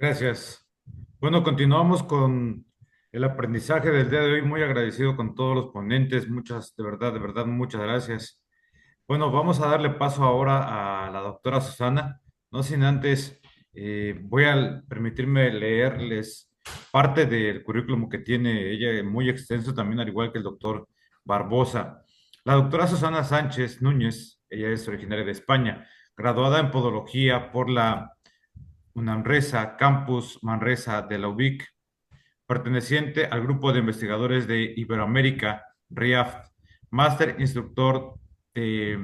Gracias. Bueno, continuamos con el aprendizaje del día de hoy. Muy agradecido con todos los ponentes. Muchas, de verdad, muchas gracias. Bueno, vamos a darle paso ahora a la doctora Susana. No sin antes, voy a permitirme leerles parte del currículum que tiene ella, muy extenso también, al igual que el doctor Barbosa. La doctora Susana Sánchez Núñez, ella es originaria de España, graduada en podología por la UNAMRESA, Campus Manresa de la UBIC, perteneciente al grupo de investigadores de Iberoamérica, RIAFT, máster instructor de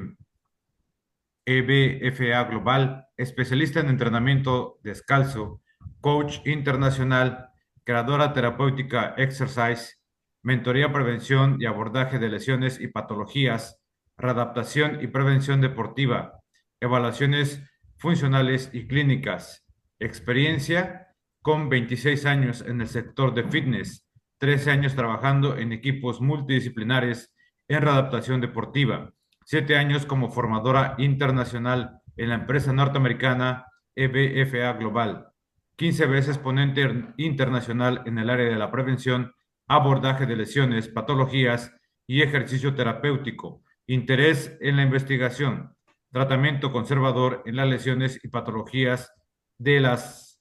EBFA Global, especialista en entrenamiento descalzo, coach internacional, creadora terapéutica Exercise, mentoría, prevención y abordaje de lesiones y patologías, readaptación y prevención deportiva, evaluaciones funcionales y clínicas, experiencia con 26 años en el sector de fitness, 13 años trabajando en equipos multidisciplinares en readaptación deportiva, 7 años como formadora internacional en la empresa norteamericana EBFA Global, 15 veces ponente internacional en el área de la prevención, abordaje de lesiones, patologías y ejercicio terapéutico, interés en la investigación, tratamiento conservador en las lesiones y patologías de las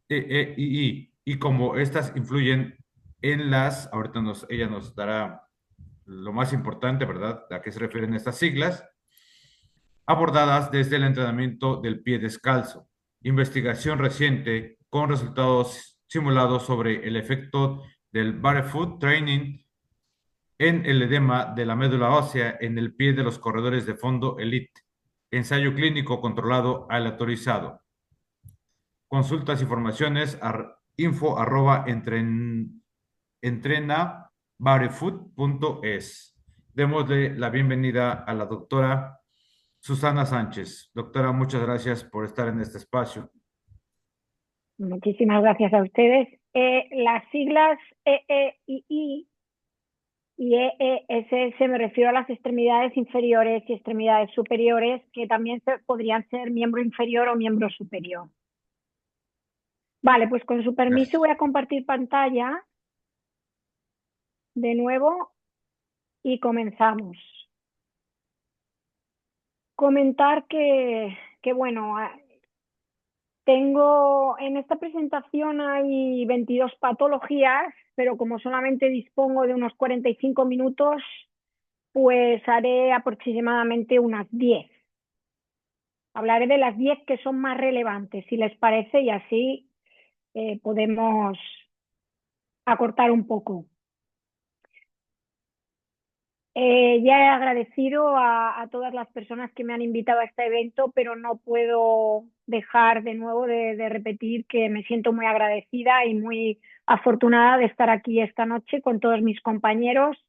y cómo estas influyen en ella nos dará lo más importante, ¿verdad? ¿A qué se refieren estas siglas? Abordadas desde el entrenamiento del pie descalzo, investigación reciente con resultados simulados sobre el efecto del barefoot training en el edema de la médula ósea en el pie de los corredores de fondo elite, ensayo clínico controlado aleatorizado. Consultas y formaciones info@entrenabarefoot.es. Démosle la bienvenida a la doctora Susana Sánchez. Doctora, muchas gracias por estar en este espacio. Muchísimas gracias a ustedes. Las siglas EEII y EESS me refiero a las extremidades inferiores y extremidades superiores, que también podrían ser miembro inferior o miembro superior. Vale, pues con su permiso Gracias. voy a compartir pantalla de nuevo y comenzamos. Comentar que bueno, tengo en esta presentación hay 22 patologías, pero como solamente dispongo de unos 45 minutos, pues haré aproximadamente unas 10. Hablaré de las 10 que son más relevantes, si les parece, y así podemos acortar un poco. Ya he agradecido a todas las personas que me han invitado a este evento, pero no puedo dejar de nuevo de repetir que me siento muy agradecida y muy afortunada de estar aquí esta noche con todos mis compañeros.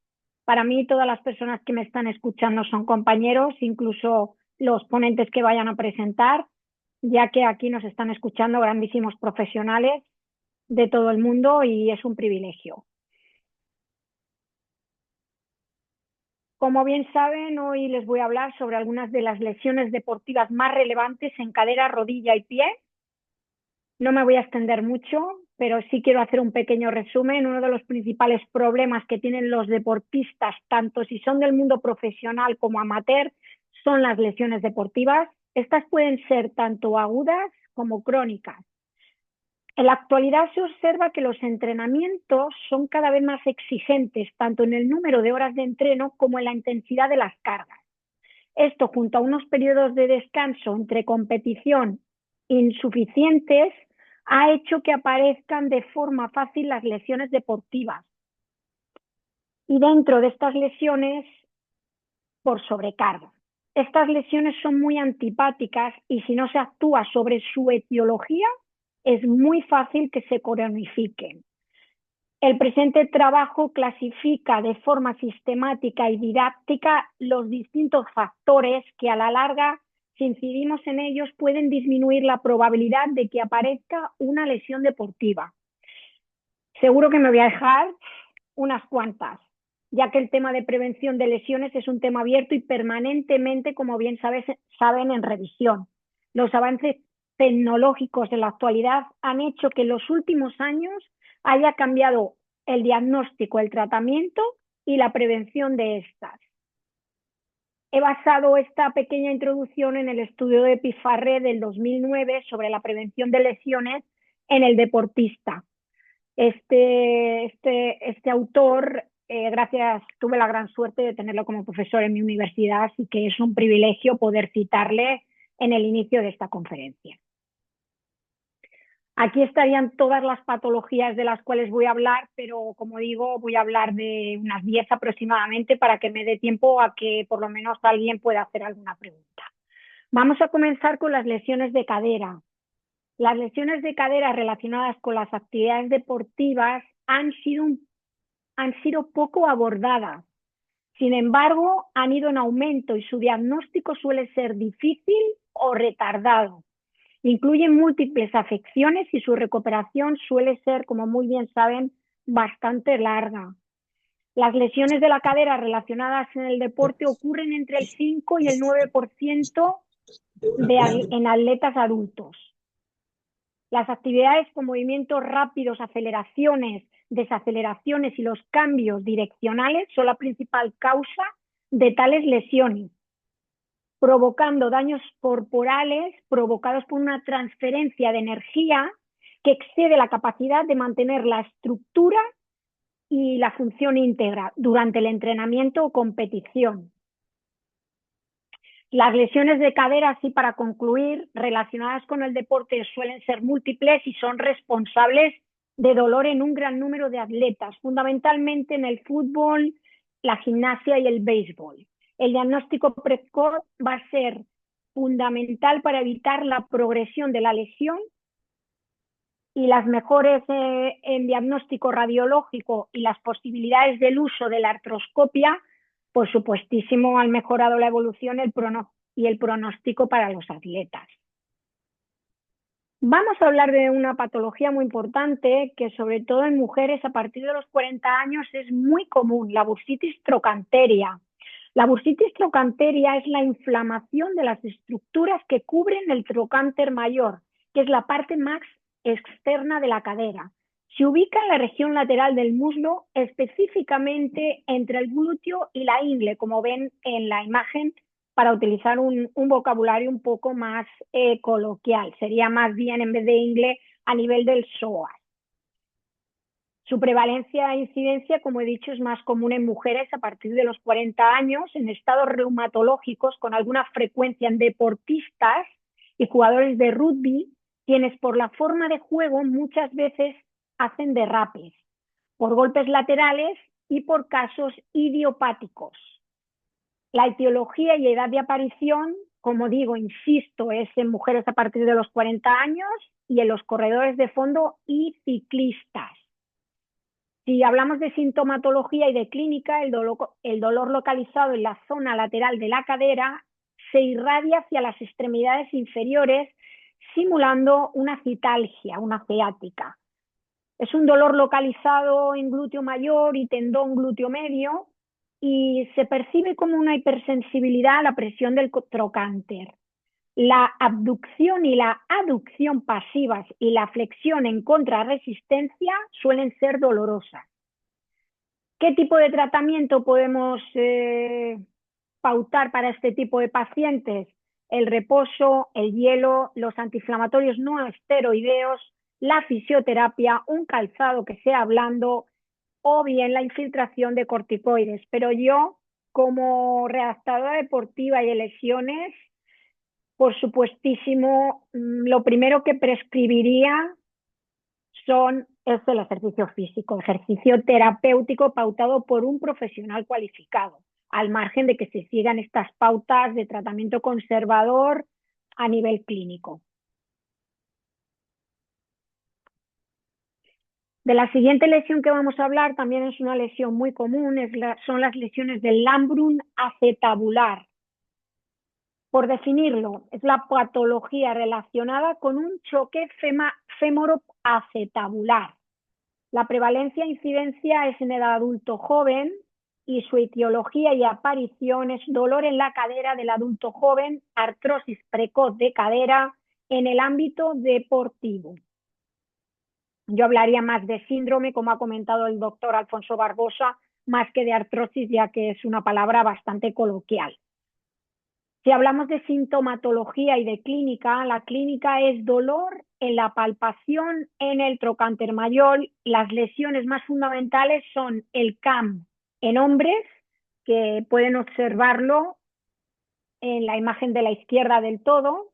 Para mí, todas las personas que me están escuchando son compañeros, incluso los ponentes que vayan a presentar, ya que aquí nos están escuchando grandísimos profesionales de todo el mundo y es un privilegio. Como bien saben, hoy les voy a hablar sobre algunas de las lesiones deportivas más relevantes en cadera, rodilla y pie. No me voy a extender mucho, pero sí quiero hacer un pequeño resumen. Uno de los principales problemas que tienen los deportistas, tanto si son del mundo profesional como amateur, son las lesiones deportivas. Estas pueden ser tanto agudas como crónicas. En la actualidad se observa que los entrenamientos son cada vez más exigentes, tanto en el número de horas de entreno como en la intensidad de las cargas. Esto, junto a unos periodos de descanso entre competición insuficientes, ha hecho que aparezcan de forma fácil las lesiones deportivas. Y dentro de estas lesiones, por sobrecarga. Estas lesiones son muy antipáticas y si no se actúa sobre su etiología, es muy fácil que se cronifiquen. El presente trabajo clasifica de forma sistemática y didáctica los distintos factores que a la larga, si incidimos en ellos, pueden disminuir la probabilidad de que aparezca una lesión deportiva. Seguro que me voy a dejar unas cuantas, ya que el tema de prevención de lesiones es un tema abierto y permanentemente, como bien saben, en revisión. Los avances tecnológicos de la actualidad han hecho que en los últimos años haya cambiado el diagnóstico, el tratamiento y la prevención de estas. He basado esta pequeña introducción en el estudio de Pifarré del 2009 sobre la prevención de lesiones en el deportista. Este autor, tuve la gran suerte de tenerlo como profesor en mi universidad, así que es un privilegio poder citarle en el inicio de esta conferencia. Aquí estarían todas las patologías de las cuales voy a hablar, pero como digo, voy a hablar de unas 10 aproximadamente para que me dé tiempo a que por lo menos alguien pueda hacer alguna pregunta. Vamos a comenzar con las lesiones de cadera. Las lesiones de cadera relacionadas con las actividades deportivas han sido poco abordadas. Sin embargo, han ido en aumento y su diagnóstico suele ser difícil o retardado. Incluyen múltiples afecciones y su recuperación suele ser, como muy bien saben, bastante larga. Las lesiones de la cadera relacionadas en el deporte ocurren entre el 5 y el 9% en atletas adultos. Las actividades con movimientos rápidos, aceleraciones, desaceleraciones y los cambios direccionales son la principal causa de tales lesiones, provocando daños corporales provocados por una transferencia de energía que excede la capacidad de mantener la estructura y la función íntegra durante el entrenamiento o competición. Las lesiones de cadera, así para concluir, relacionadas con el deporte suelen ser múltiples y son responsables de dolor en un gran número de atletas, fundamentalmente en el fútbol, la gimnasia y el béisbol. El diagnóstico precoz va a ser fundamental para evitar la progresión de la lesión y las mejores en diagnóstico radiológico y las posibilidades del uso de la artroscopia, por supuestísimo, han mejorado la evolución y el pronóstico para los atletas. Vamos a hablar de una patología muy importante que sobre todo en mujeres a partir de los 40 años es muy común, la bursitis trocanteria. La bursitis trocanteria es la inflamación de las estructuras que cubren el trocánter mayor, que es la parte más externa de la cadera. Se ubica en la región lateral del muslo, específicamente entre el glúteo y la ingle, como ven en la imagen, para utilizar un vocabulario un poco más coloquial. Sería más bien, en vez de ingle, a nivel del psoas. Su prevalencia e incidencia, como he dicho, es más común en mujeres a partir de los 40 años, en estados reumatológicos con alguna frecuencia en deportistas y jugadores de rugby, quienes por la forma de juego muchas veces hacen derrapes, por golpes laterales y por casos idiopáticos. La etiología y edad de aparición, como digo, insisto, es en mujeres a partir de los 40 años y en los corredores de fondo y ciclistas. Si hablamos de sintomatología y de clínica, el dolor localizado en la zona lateral de la cadera se irradia hacia las extremidades inferiores, simulando una citalgia, una ciática. Es un dolor localizado en glúteo mayor y tendón glúteo medio y se percibe como una hipersensibilidad a la presión del trocánter. La abducción y la aducción pasivas y la flexión en contrarresistencia suelen ser dolorosas. ¿Qué tipo de tratamiento podemos pautar para este tipo de pacientes? El reposo, el hielo, los antiinflamatorios no esteroideos, la fisioterapia, un calzado que sea blando o bien la infiltración de corticoides. Pero yo, como redactadora deportiva y de lesiones, por supuestísimo, lo primero que prescribiría es el ejercicio físico, ejercicio terapéutico pautado por un profesional cualificado, al margen de que se sigan estas pautas de tratamiento conservador a nivel clínico. De la siguiente lesión que vamos a hablar también es una lesión muy común, son las lesiones del lámbrum acetabular. Por definirlo, es la patología relacionada con un choque femoroacetabular. La prevalencia e incidencia es en el adulto joven y su etiología y aparición es dolor en la cadera del adulto joven, artrosis precoz de cadera en el ámbito deportivo. Yo hablaría más de síndrome, como ha comentado el doctor Alfonso Barbosa, más que de artrosis, ya que es una palabra bastante coloquial. Si hablamos de sintomatología y de clínica, la clínica es dolor en la palpación en el trocánter mayor. Las lesiones más fundamentales son el CAM en hombres, que pueden observarlo en la imagen de la izquierda del todo.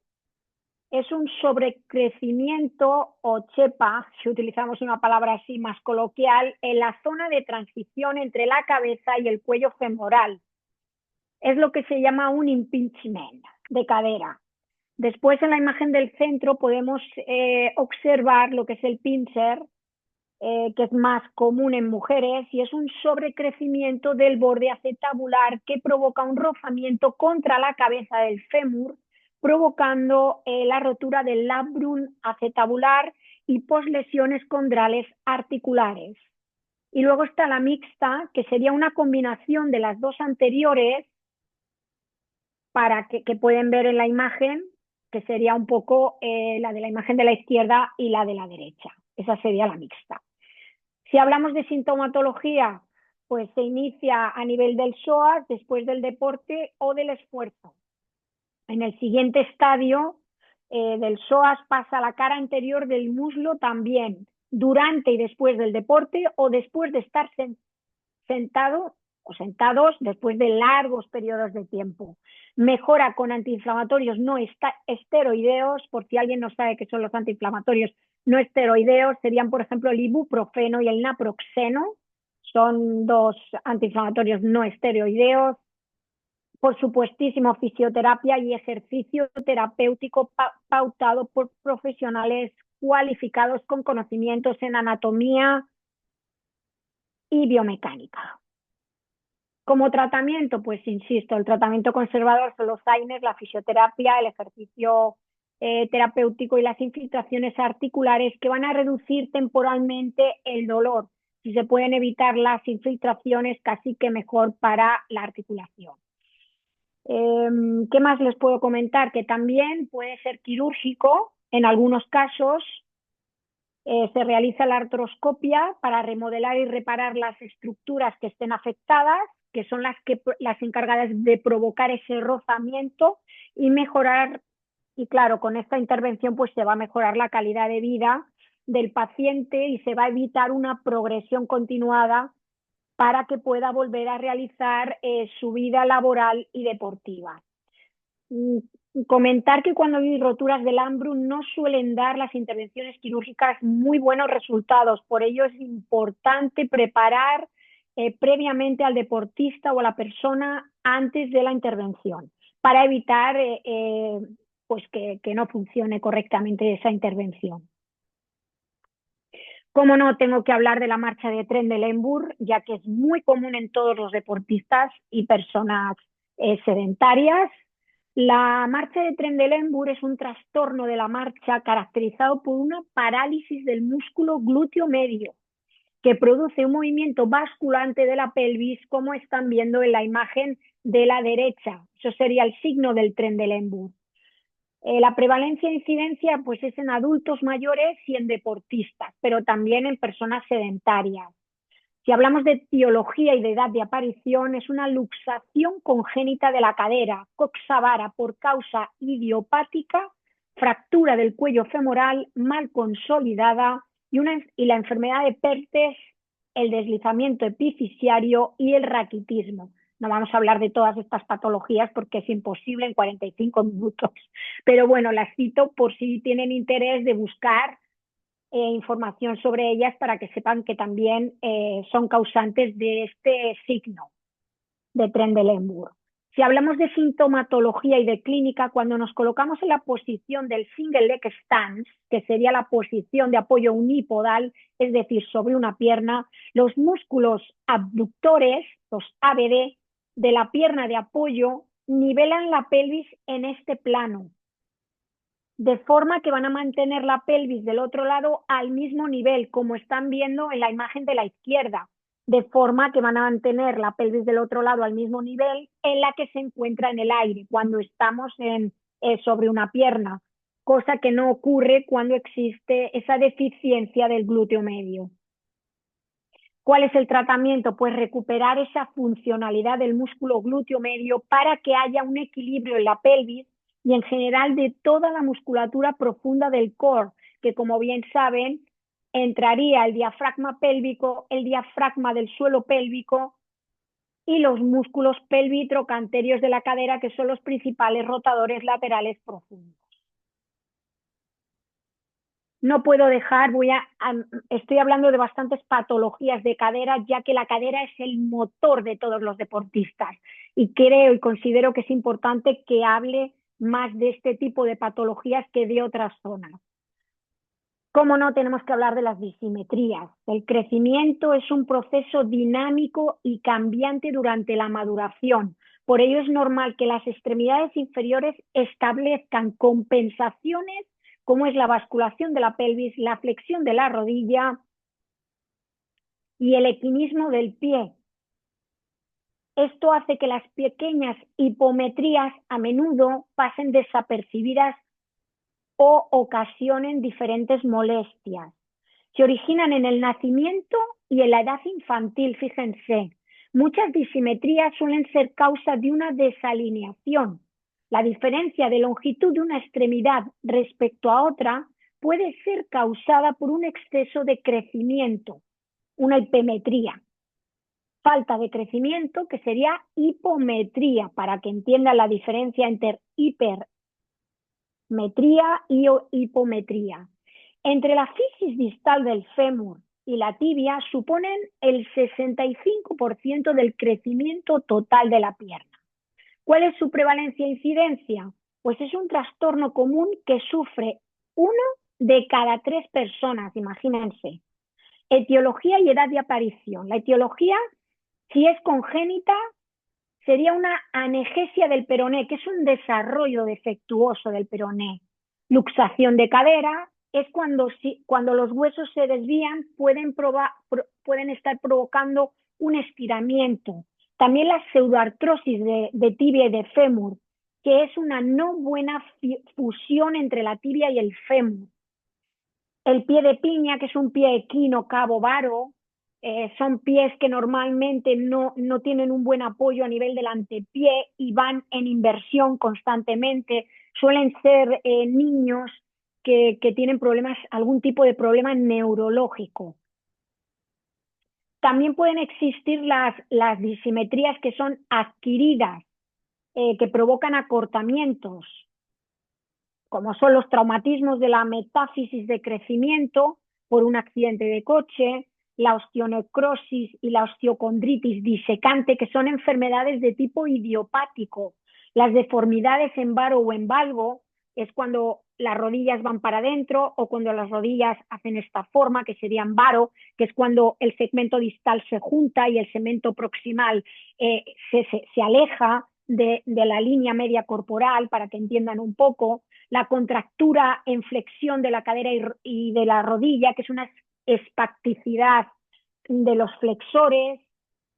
Es un sobrecrecimiento o chepa, si utilizamos una palabra así más coloquial, en la zona de transición entre la cabeza y el cuello femoral. Es lo que se llama un impingement de cadera. Después, en la imagen del centro, podemos observar lo que es el pincer, que es más común en mujeres, y es un sobrecrecimiento del borde acetabular que provoca un rozamiento contra la cabeza del fémur, provocando la rotura del labrum acetabular y poslesiones condrales articulares. Y luego está la mixta, que sería una combinación de las dos anteriores, para que pueden ver en la imagen, que sería un poco la de la imagen de la izquierda y la de la derecha. Esa sería la mixta. Si hablamos de sintomatología, pues se inicia a nivel del psoas, después del deporte o del esfuerzo. En el siguiente estadio del psoas pasa a la cara anterior del muslo también, durante y después del deporte o después de estar sentado o sentados después de largos periodos de tiempo. Mejora con antiinflamatorios no esteroideos, por si alguien no sabe qué son los antiinflamatorios no esteroideos, serían por ejemplo el ibuprofeno y el naproxeno, son dos antiinflamatorios no esteroideos. Por supuestísimo, fisioterapia y ejercicio terapéutico pautado por profesionales cualificados con conocimientos en anatomía y biomecánica. Como tratamiento, pues insisto, el tratamiento conservador son los AINES, la fisioterapia, el ejercicio terapéutico y las infiltraciones articulares, que van a reducir temporalmente el dolor. Si se pueden evitar las infiltraciones, casi que mejor para la articulación. ¿Qué más les puedo comentar? Que también puede ser quirúrgico en algunos casos. Se realiza la artroscopia para remodelar y reparar las estructuras que estén afectadas, que son las encargadas de provocar ese rozamiento y mejorar, y claro, con esta intervención pues se va a mejorar la calidad de vida del paciente y se va a evitar una progresión continuada para que pueda volver a realizar su vida laboral y deportiva. Comentar que cuando hay roturas del labrum no suelen dar las intervenciones quirúrgicas muy buenos resultados. Por ello es importante preparar previamente al deportista o a la persona antes de la intervención para evitar pues que no funcione correctamente esa intervención. Como no, tengo que hablar de la marcha de Trendelenburg, ya que es muy común en todos los deportistas y personas sedentarias. La marcha de Trendelenburg es un trastorno de la marcha caracterizado por una parálisis del músculo glúteo medio, que produce un movimiento basculante de la pelvis, como están viendo en la imagen de la derecha. Eso sería el signo del Trendelenburg. La prevalencia e incidencia pues es en adultos mayores y en deportistas, pero también en personas sedentarias. Si hablamos de etiología y de edad de aparición, es una luxación congénita de la cadera, coxavara por causa idiopática, fractura del cuello femoral mal consolidada y la enfermedad de Pertes, el deslizamiento epifisiario y el raquitismo. No vamos a hablar de todas estas patologías porque es imposible en 45 minutos, pero bueno, las cito por si tienen interés de buscar información sobre ellas para que sepan que también son causantes de este signo de Trendelenburg. Si hablamos de sintomatología y de clínica, cuando nos colocamos en la posición del single leg stance, que sería la posición de apoyo unipodal, es decir, sobre una pierna, los músculos abductores, los ABD, de la pierna de apoyo, nivelan la pelvis en este plano, de forma que van a mantener la pelvis del otro lado al mismo nivel, como están viendo en la imagen de la izquierda, de forma que van a mantener la pelvis del otro lado al mismo nivel en la que se encuentra en el aire cuando estamos sobre una pierna. cosa que no ocurre cuando existe esa deficiencia del glúteo medio. ¿Cuál es el tratamiento? Pues recuperar esa funcionalidad del músculo glúteo medio para que haya un equilibrio en la pelvis y en general de toda la musculatura profunda del core, que como bien saben, entraría el diafragma pélvico, el diafragma del suelo pélvico y los músculos pelvitrocanterios de la cadera, que son los principales rotadores laterales profundos. No puedo dejar, estoy hablando de bastantes patologías de cadera, ya que la cadera es el motor de todos los deportistas. Y creo y considero que es importante que hable más de este tipo de patologías que de otras zonas. Cómo no, tenemos que hablar de las disimetrías. El crecimiento es un proceso dinámico y cambiante durante la maduración. Por ello es normal que las extremidades inferiores establezcan compensaciones como es la basculación de la pelvis, la flexión de la rodilla y el equinismo del pie. Esto hace que las pequeñas hipometrías a menudo pasen desapercibidas o ocasionen diferentes molestias. Se originan en el nacimiento y en la edad infantil, fíjense. Muchas disimetrías suelen ser causa de una desalineación. La diferencia de longitud de una extremidad respecto a otra puede ser causada por un exceso de crecimiento, una hipemetría. Falta de crecimiento, que sería hipometría, para que entiendan la diferencia entre hipermetría y hipometría. Entre la fisis distal del fémur y la tibia suponen el 65% del crecimiento total de la pierna. ¿Cuál es su prevalencia e incidencia? Pues es un trastorno común que sufre 1 de cada 3 personas, imagínense. Etiología y edad de aparición. La etiología, si es congénita, sería una anegesia del peroné, que es un desarrollo defectuoso del peroné. Luxación de cadera es cuando los huesos se desvían, pueden estar provocando un estiramiento. También la pseudoartrosis de tibia y de fémur, que es una no buena fusión entre la tibia y el fémur. El pie de piña, que es un pie equino, cabo, varo, son pies que normalmente no tienen un buen apoyo a nivel del antepié y van en inversión constantemente. Suelen ser niños que tienen problemas, algún tipo de problema neurológico. También pueden existir las disimetrías que son adquiridas, que provocan acortamientos, como son los traumatismos de la metáfisis de crecimiento por un accidente de coche, la osteonecrosis y la osteocondritis disecante, que son enfermedades de tipo idiopático. Las deformidades en varo o en valgo es cuando las rodillas van para adentro o cuando las rodillas hacen esta forma, que serían varo, que es cuando el segmento distal se junta y el segmento proximal se aleja de la línea media corporal, para que entiendan un poco. La contractura en flexión de la cadera y de la rodilla, que es una espasticidad de los flexores,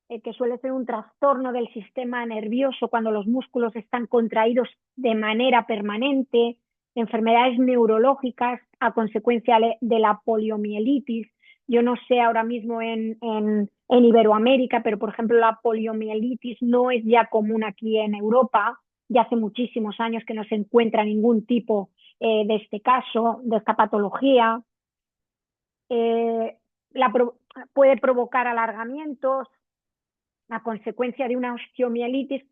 que suele ser un trastorno del sistema nervioso cuando los músculos están contraídos de manera permanente, enfermedades neurológicas a consecuencia de la poliomielitis. Yo no sé ahora mismo en Iberoamérica, pero por ejemplo la poliomielitis no es ya común aquí en Europa. Ya hace muchísimos años que no se encuentra ningún tipo de este caso, de esta patología. Puede provocar alargamientos a consecuencia de una osteomielitis,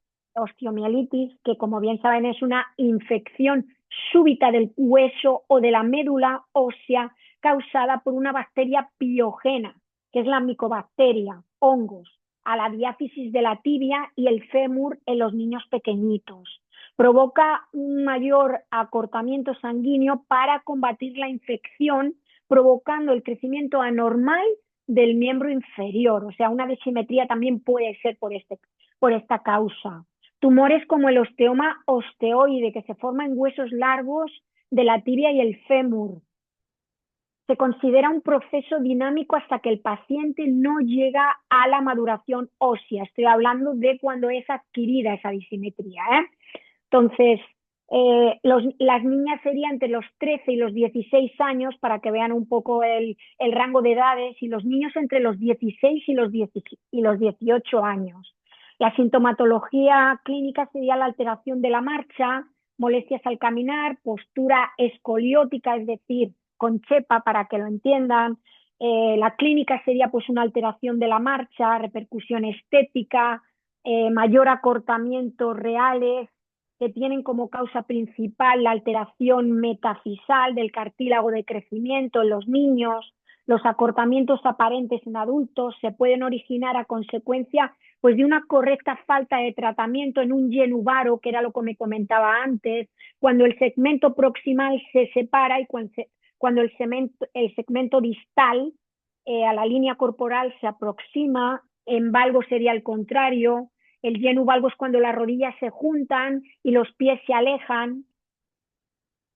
que como bien saben es una infección súbita del hueso o de la médula ósea causada por una bacteria piogena, que es la micobacteria, hongos, a la diáfisis de la tibia y el fémur en los niños pequeñitos. Provoca un mayor acortamiento sanguíneo para combatir la infección, provocando el crecimiento anormal del miembro inferior. O sea, una disimetría también puede ser por esta causa. Tumores como el osteoma osteoide, que se forma en huesos largos de la tibia y el fémur. Se considera un proceso dinámico hasta que el paciente no llega a la maduración ósea. Estoy hablando de cuando es adquirida esa disimetría, ¿eh? Entonces, Las niñas serían entre los 13 y los 16 años, para que vean un poco el rango de edades, y los niños entre los 16 y los 18 años. La sintomatología clínica sería la alteración de la marcha, molestias al caminar, postura escoliótica, es decir, con chepa para que lo entiendan. La clínica sería pues una alteración de la marcha, repercusión estética, mayor acortamiento reales, que tienen como causa principal la alteración metafisal del cartílago de crecimiento en los niños. Los acortamientos aparentes en adultos se pueden originar a consecuencia pues, de una correcta falta de tratamiento en un genuvaro, que era lo que me comentaba antes, cuando el segmento proximal se separa y cuando el segmento distal a la línea corporal se aproxima. En valgo sería el contrario. El genu valgo es cuando las rodillas se juntan y los pies se alejan.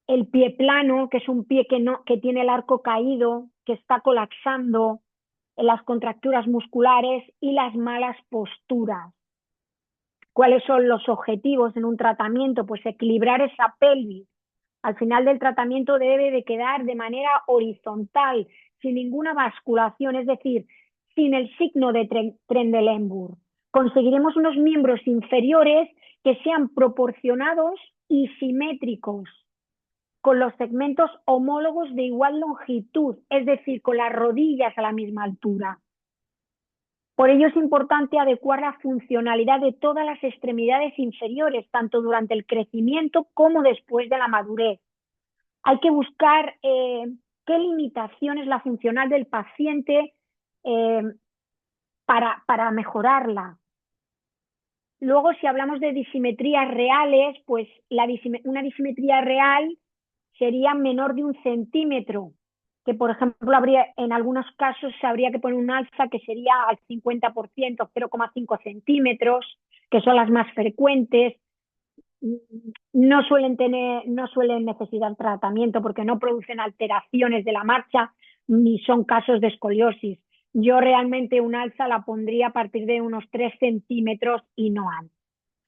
El pie plano, que es un pie que tiene el arco caído, que está colapsando, las contracturas musculares y las malas posturas. ¿Cuáles son los objetivos en un tratamiento? Pues equilibrar esa pelvis. Al final del tratamiento debe de quedar de manera horizontal, sin ninguna basculación, es decir, sin el signo de Trendelenburg. Conseguiremos unos miembros inferiores que sean proporcionados y simétricos, con los segmentos homólogos de igual longitud, es decir, con las rodillas a la misma altura. Por ello es importante adecuar la funcionalidad de todas las extremidades inferiores, tanto durante el crecimiento como después de la madurez. Hay que buscar qué limitación es la funcional del paciente para mejorarla. Luego, si hablamos de disimetrías reales, pues una disimetría real sería menor de 1 centímetro, que por ejemplo en algunos casos habría que poner un alza que sería al 50%, 0,5 centímetros, que son las más frecuentes. No suelen necesitar tratamiento porque no producen alteraciones de la marcha ni son casos de escoliosis. Yo realmente un alza la pondría a partir de unos 3 centímetros y no antes,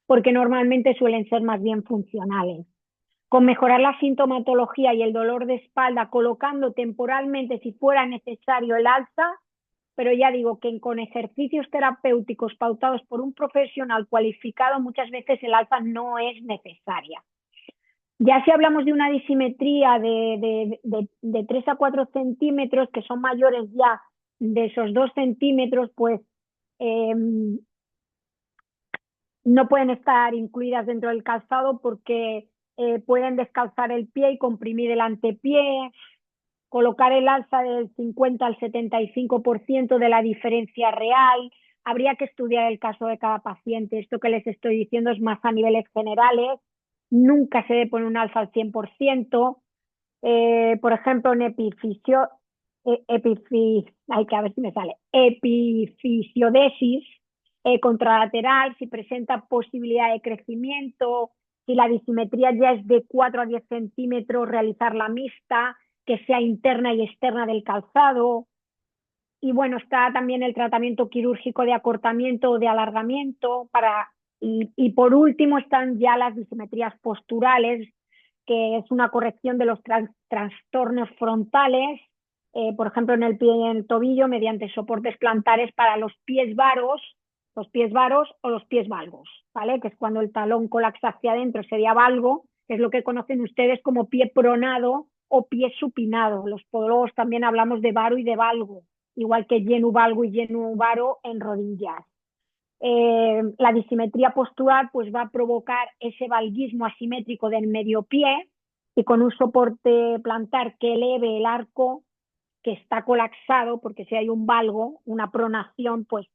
porque normalmente suelen ser más bien funcionales. Con mejorar la sintomatología y el dolor de espalda, colocando temporalmente, si fuera necesario, el alza, pero ya digo que con ejercicios terapéuticos pautados por un profesional cualificado, muchas veces el alza no es necesaria. Ya si hablamos de una disimetría de 3 a 4 centímetros, que son mayores ya de esos 2 centímetros, pues no pueden estar incluidas dentro del calzado porque pueden descalzar el pie y comprimir el antepié, colocar el alza del 50 al 75% de la diferencia real. Habría que estudiar el caso de cada paciente. Esto que les estoy diciendo es más a niveles generales. Nunca se debe poner un alza al 100%. Por ejemplo, en hay que a ver si me sale, epifisiodesis contralateral, si presenta posibilidad de crecimiento, si la disimetría ya es de 4 a 10 centímetros, realizar la mixta, que sea interna y externa del calzado. Y bueno, está también el tratamiento quirúrgico de acortamiento o de alargamiento y por último están ya las disimetrías posturales, que es una corrección de los trastornos frontales, por ejemplo en el pie y en el tobillo, mediante soportes plantares para los pies varos o los pies valgos, ¿vale? Que es cuando el talón colapsa hacia adentro, sería valgo, que es lo que conocen ustedes como pie pronado o pie supinado. Los podólogos también hablamos de varo y de valgo, igual que genu valgo y genu varo en rodillas. La disimetría postural pues va a provocar ese valguismo asimétrico del medio pie, y con un soporte plantar que eleve el arco que está colapsado, porque si hay un valgo, una pronación, pues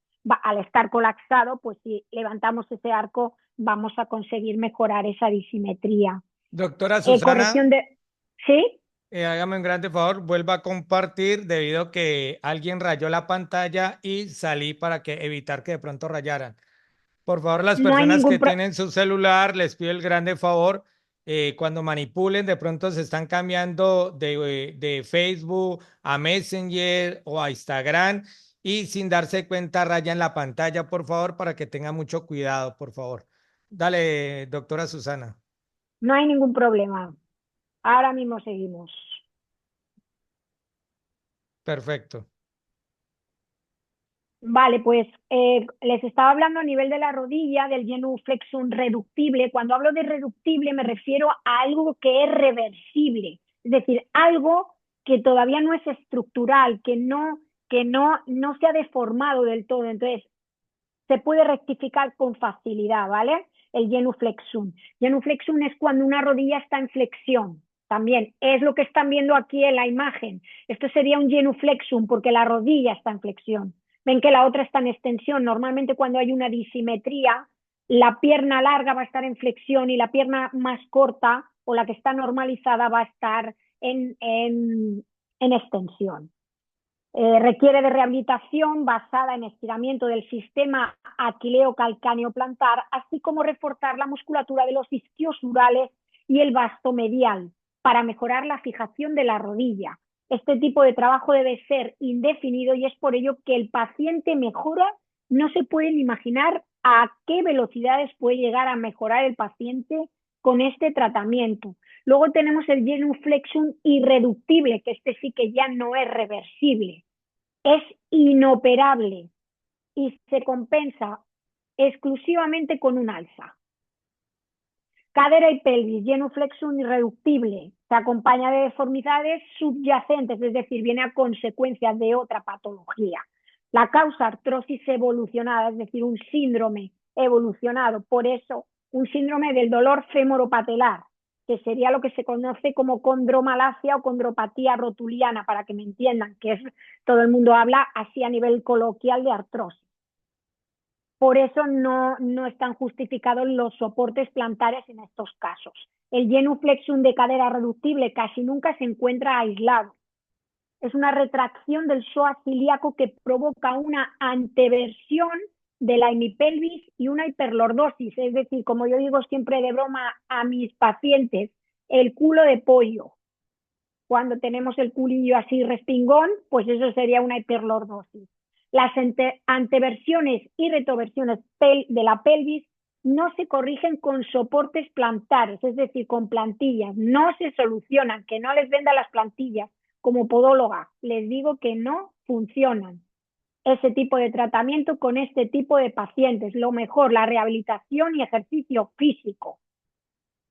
al estar colapsado, pues si levantamos ese arco vamos a conseguir mejorar esa disimetría. Doctora Corrección Susana, de... ¿Sí? hágame un grande favor, vuelva a compartir debido a que alguien rayó la pantalla y salí para que evitar que de pronto rayaran. Por favor, las No hay personas ningún que tienen su celular, les pido el grande favor, cuando manipulen, de pronto se están cambiando de Facebook a Messenger o a Instagram y sin darse cuenta rayan la pantalla, por favor, para que tengan mucho cuidado, por favor. Dale, doctora Susana. No hay ningún problema. Ahora mismo seguimos. Perfecto. Vale, pues les estaba hablando a nivel de la rodilla, del genuflexum reductible. Cuando hablo de reductible me refiero a algo que es reversible, es decir, algo que todavía no es estructural, que no se ha deformado del todo. Entonces, se puede rectificar con facilidad, ¿vale? El genuflexum. Genuflexum es cuando una rodilla está en flexión. También es lo que están viendo aquí en la imagen. Esto sería un genuflexum porque la rodilla está en flexión. Ven que la otra está en extensión. Normalmente cuando hay una disimetría, la pierna larga va a estar en flexión y la pierna más corta o la que está normalizada va a estar en extensión. Requiere de rehabilitación basada en estiramiento del sistema aquileo-calcáneo plantar, así como reforzar la musculatura de los isquiosurales y el vasto medial para mejorar la fijación de la rodilla. Este tipo de trabajo debe ser indefinido y es por ello que el paciente mejora. No se pueden imaginar a qué velocidades puede llegar a mejorar el paciente con este tratamiento. Luego tenemos el genuflexum irreductible, que este sí que ya no es reversible. Es inoperable y se compensa exclusivamente con un alza. Cadera y pelvis, genuflexum irreductible, se acompaña de deformidades subyacentes, es decir, viene a consecuencia de otra patología. La causa artrosis evolucionada, es decir, un síndrome evolucionado, por eso un síndrome del dolor femoropatelar, que sería lo que se conoce como condromalacia o condropatía rotuliana, para que me entiendan, que es, todo el mundo habla así a nivel coloquial de artrosis. Por eso no están justificados los soportes plantares en estos casos. El genuflexum de cadera reductible casi nunca se encuentra aislado. Es una retracción del psoas ilíaco que provoca una anteversión de la hemipelvis y una hiperlordosis. Es decir, como yo digo siempre de broma a mis pacientes, el culo de pollo. Cuando tenemos el culillo así respingón, pues eso sería una hiperlordosis. Las anteversiones y retroversiones de la pelvis no se corrigen con soportes plantares, es decir, con plantillas. No se solucionan, que no les venda las plantillas. Como podóloga, les digo que no funcionan ese tipo de tratamiento con este tipo de pacientes. Lo mejor, la rehabilitación y ejercicio físico,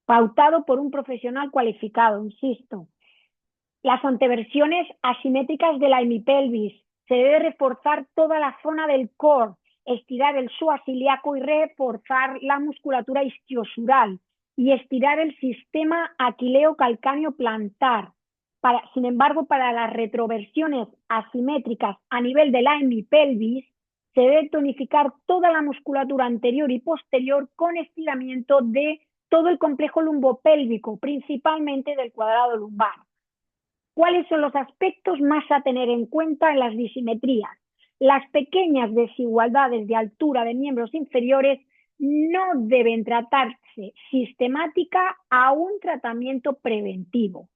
pautado por un profesional cualificado, insisto. Las anteversiones asimétricas de la hemipelvis. Se debe reforzar toda la zona del core, estirar el psoas ilíaco y reforzar la musculatura isquiosural y estirar el sistema aquileo-calcáneo plantar. Sin embargo, para las retroversiones asimétricas a nivel de la hemipelvis, se debe tonificar toda la musculatura anterior y posterior con estiramiento de todo el complejo lumbopélvico, principalmente del cuadrado lumbar. ¿Cuáles son los aspectos más a tener en cuenta en las disimetrías? Las pequeñas desigualdades de altura de miembros inferiores no deben tratarse sistemática a un tratamiento preventivo.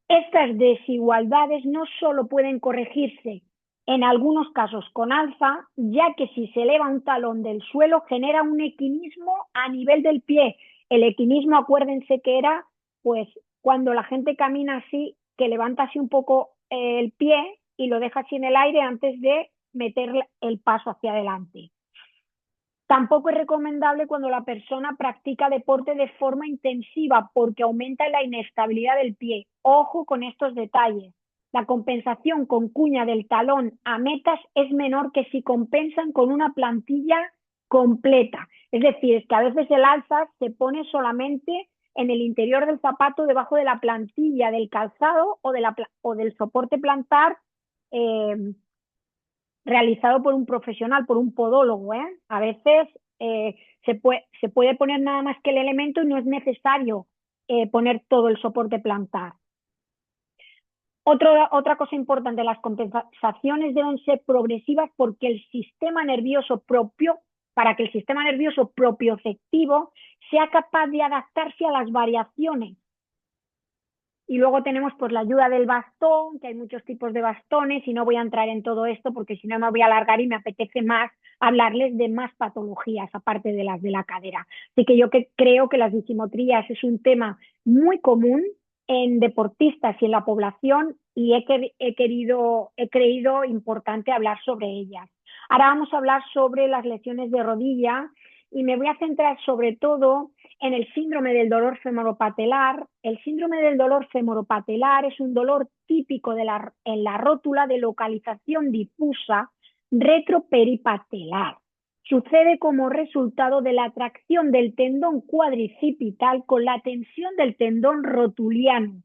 Estas desigualdades no solo pueden corregirse en algunos casos con alza, ya que si se eleva un talón del suelo genera un equinismo a nivel del pie. El equinismo, acuérdense que era pues cuando la gente camina así, que levanta así un poco el pie y lo deja así en el aire antes de meter el paso hacia adelante. Tampoco es recomendable cuando la persona practica deporte de forma intensiva porque aumenta la inestabilidad del pie. Ojo con estos detalles. La compensación con cuña del talón a metas es menor que si compensan con una plantilla completa. Es decir, es que a veces el alza se pone solamente en el interior del zapato, debajo de la plantilla del calzado o del soporte plantar realizado por un profesional, por un podólogo. A veces se puede poner nada más que el elemento y no es necesario poner todo el soporte plantar. Otra cosa importante, las compensaciones deben ser progresivas porque el sistema nervioso para que el sistema nervioso propioceptivo sea capaz de adaptarse a las variaciones. Y luego tenemos pues la ayuda del bastón, que hay muchos tipos de bastones y no voy a entrar en todo esto porque si no me voy a alargar y me apetece más hablarles de más patologías aparte de las de la cadera. Así que yo creo que las disimotrias es un tema muy común en deportistas y en la población y he creído importante hablar sobre ellas. Ahora vamos a hablar sobre las lesiones de rodilla y me voy a centrar sobre todo en el síndrome del dolor femoropatelar. El síndrome del dolor femoropatelar es un dolor típico en la rótula de localización difusa retroperipatelar. Sucede como resultado de la atracción del tendón cuadricipital con la tensión del tendón rotuliano,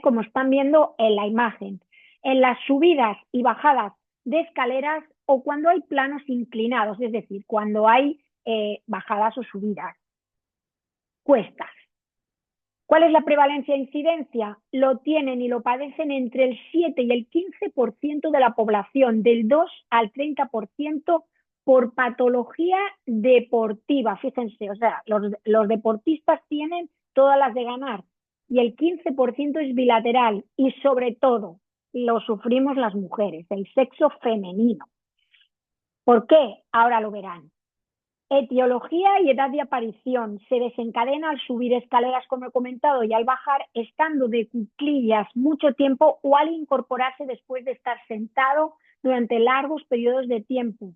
como están viendo en la imagen, en las subidas y bajadas de escaleras o cuando hay planos inclinados, es decir, cuando hay bajadas o subidas. Cuestas. ¿Cuál es la prevalencia e incidencia? Lo tienen y lo padecen entre el 7 y el 15% de la población, del 2 al 30% por patología deportiva. Fíjense, o sea, los deportistas tienen todas las de ganar y el 15% es bilateral y sobre todo lo sufrimos las mujeres, el sexo femenino. ¿Por qué? Ahora lo verán. Etiología y edad de aparición. Se desencadena al subir escaleras, como he comentado, y al bajar, estando de cuclillas mucho tiempo o al incorporarse después de estar sentado durante largos periodos de tiempo.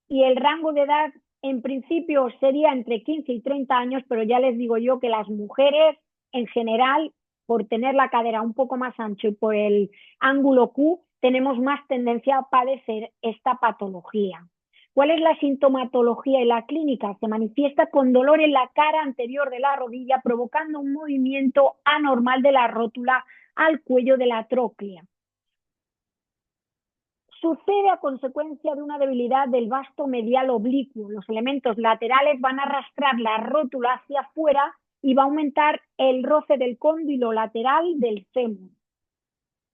Y el rango de edad, en principio, sería entre 15 y 30 años, pero ya les digo yo que las mujeres, en general, por tener la cadera un poco más ancho y por el ángulo Q, tenemos más tendencia a padecer esta patología. ¿Cuál es la sintomatología y la clínica? Se manifiesta con dolor en la cara anterior de la rodilla, provocando un movimiento anormal de la rótula al cuello de la tróclea. Sucede a consecuencia de una debilidad del vasto medial oblicuo. Los elementos laterales van a arrastrar la rótula hacia afuera y va a aumentar el roce del cóndilo lateral del fémur.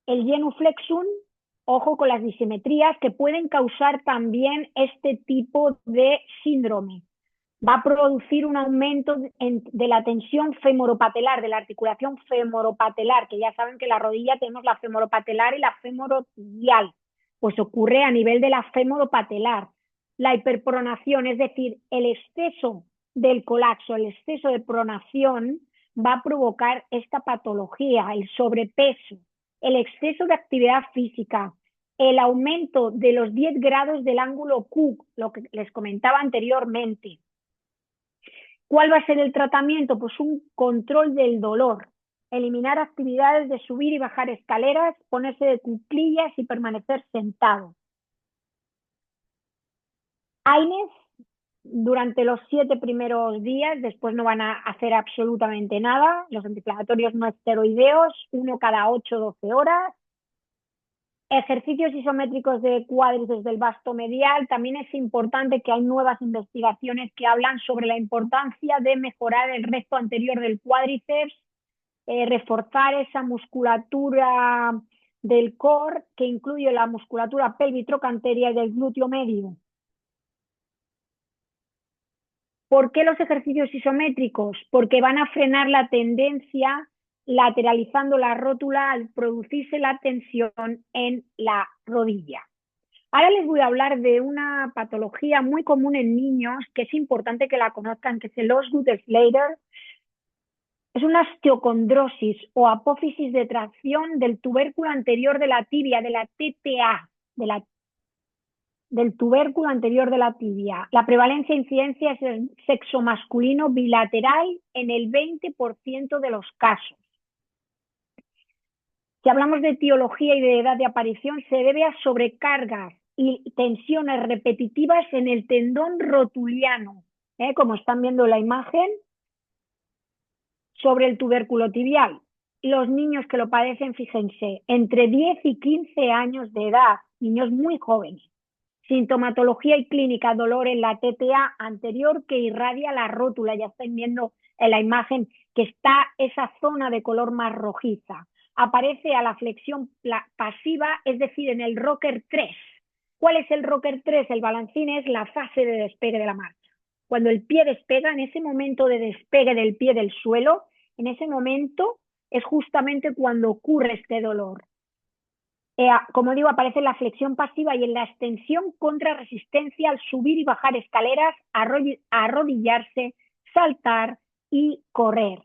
El genuflexum, ojo con las disimetrías que pueden causar también este tipo de síndrome. Va a producir un aumento de la tensión femoropatelar, de la articulación femoropatelar, que ya saben que en la rodilla tenemos la femoropatelar y la femorotibial. Pues ocurre a nivel de la femoropatelar. La hiperpronación, es decir, el exceso del colapso, el exceso de pronación va a provocar esta patología, el sobrepeso, el exceso de actividad física, el aumento de los 10 grados del ángulo Q, lo que les comentaba anteriormente. ¿Cuál va a ser el tratamiento? Pues un control del dolor, eliminar actividades de subir y bajar escaleras, ponerse de cuclillas y permanecer sentado. AINES durante los 7 primeros días, después no van a hacer absolutamente nada, los antiinflamatorios no esteroideos, uno cada 8-12 horas. Ejercicios isométricos de cuádriceps del vasto medial. También es importante que hay nuevas investigaciones que hablan sobre la importancia de mejorar el recto anterior del cuádriceps, reforzar esa musculatura del core que incluye la musculatura pelvitrocanteria y del glúteo medio. ¿Por qué los ejercicios isométricos? Porque van a frenar la tendencia lateralizando la rótula al producirse la tensión en la rodilla. Ahora les voy a hablar de una patología muy común en niños que es importante que la conozcan, que es el Osgood-Schlatter. Es una osteocondrosis o apófisis de tracción del tubérculo anterior de la tibia, de la TTA, del tubérculo anterior de la tibia. La prevalencia e incidencia es el sexo masculino bilateral en el 20% de los casos. Si hablamos de etiología y de edad de aparición, se debe a sobrecargas y tensiones repetitivas en el tendón rotuliano, como están viendo en la imagen, sobre el tubérculo tibial. Los niños que lo padecen, fíjense, entre 10 y 15 años de edad, niños muy jóvenes. Sintomatología y clínica, dolor en la TTA anterior que irradia la rótula. Ya están viendo en la imagen que está esa zona de color más rojiza. Aparece a la flexión pasiva, es decir, en el rocker 3. ¿Cuál es el rocker 3? El balancín es la fase de despegue de la marcha. Cuando el pie despega, en ese momento de despegue del pie del suelo, en ese momento es justamente cuando ocurre este dolor. Como digo, aparece en la flexión pasiva y en la extensión contra resistencia al subir y bajar escaleras, arrodillarse, saltar y correr.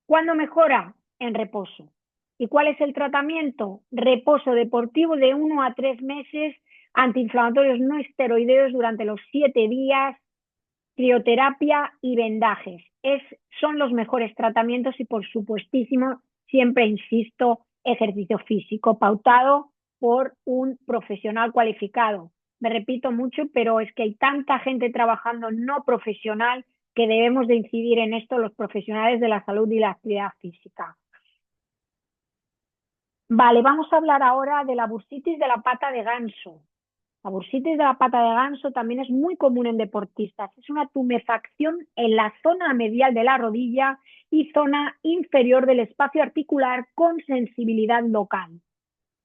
¿Cuándo mejora? En reposo. ¿Y cuál es el tratamiento? Reposo deportivo de 1 a 3 meses, antiinflamatorios no esteroideos durante los 7 días, crioterapia y vendajes. Son los mejores tratamientos y, por supuestísimo, siempre insisto, ejercicio físico pautado por un profesional cualificado. Me repito mucho, pero es que hay tanta gente trabajando no profesional que debemos de incidir en esto los profesionales de la salud y la actividad física. Vale, vamos a hablar ahora de la bursitis de la pata de ganso. La bursitis de la pata de ganso también es muy común en deportistas. Es una tumefacción en la zona medial de la rodilla y zona inferior del espacio articular con sensibilidad local.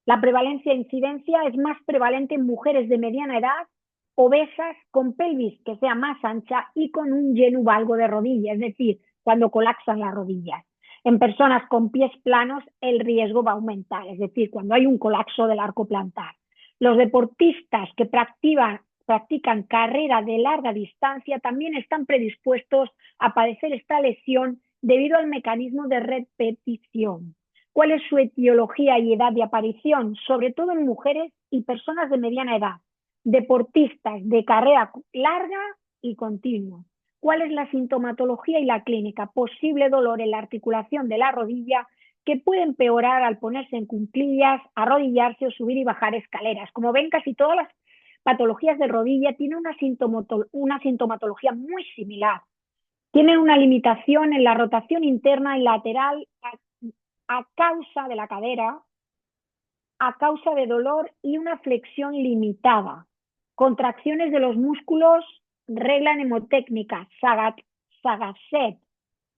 La prevalencia e incidencia es más prevalente en mujeres de mediana edad, obesas, con pelvis que sea más ancha y con un genu valgo de rodilla, es decir, cuando colapsan las rodillas. En personas con pies planos el riesgo va a aumentar, es decir, cuando hay un colapso del arco plantar. Los deportistas que practican carrera de larga distancia también están predispuestos a padecer esta lesión debido al mecanismo de repetición. ¿Cuál es su etiología y edad de aparición? Sobre todo en mujeres y personas de mediana edad, deportistas de carrera larga y continua. ¿Cuál es la sintomatología y la clínica? Posible dolor en la articulación de la rodilla que puede empeorar al ponerse en cuclillas, arrodillarse o subir y bajar escaleras. Como ven, casi todas las patologías de rodilla tienen una sintomatología muy similar. Tienen una limitación en la rotación interna y lateral a causa de la cadera, a causa de dolor y una flexión limitada. Contracciones de los músculos, regla mnemotécnica, Sagaset,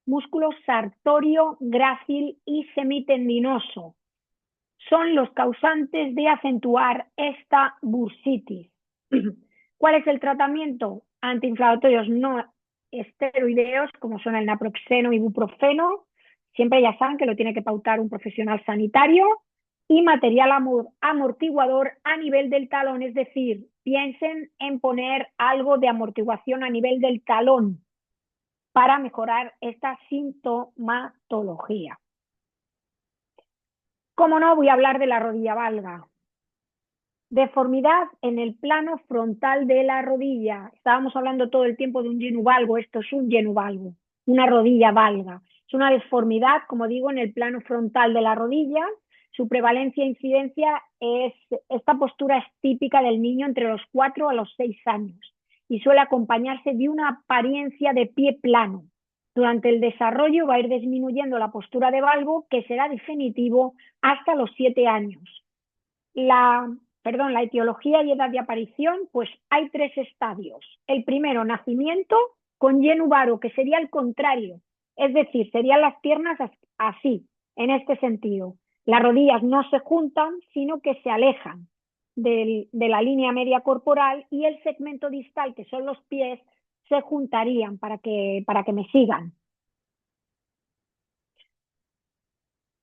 músculo sartorio, grácil y semitendinoso. Son los causantes de acentuar esta bursitis. ¿Cuál es el tratamiento? Antiinflamatorios no esteroideos, como son el naproxeno y ibuprofeno. Siempre ya saben que lo tiene que pautar un profesional sanitario. Y material amortiguador a nivel del talón, es decir, piensen en poner algo de amortiguación a nivel del talón para mejorar esta sintomatología. Como no, voy a hablar de la rodilla valga. Deformidad en el plano frontal de la rodilla. Estábamos hablando todo el tiempo de un genu valgo. Esto es un genu valgo, una rodilla valga. Es una deformidad, como digo, en el plano frontal de la rodilla. Su prevalencia e incidencia esta postura es típica del niño entre los 4 a los 6 años y suele acompañarse de una apariencia de pie plano. Durante el desarrollo va a ir disminuyendo la postura de valgo, que será definitivo hasta los 7 años. La etiología y edad de aparición, pues hay 3 estadios. El primero, nacimiento con genu varo, que sería el contrario, es decir, serían las piernas así, en este sentido. Las rodillas no se juntan, sino que se alejan de la línea media corporal y el segmento distal, que son los pies, se juntarían para que me sigan.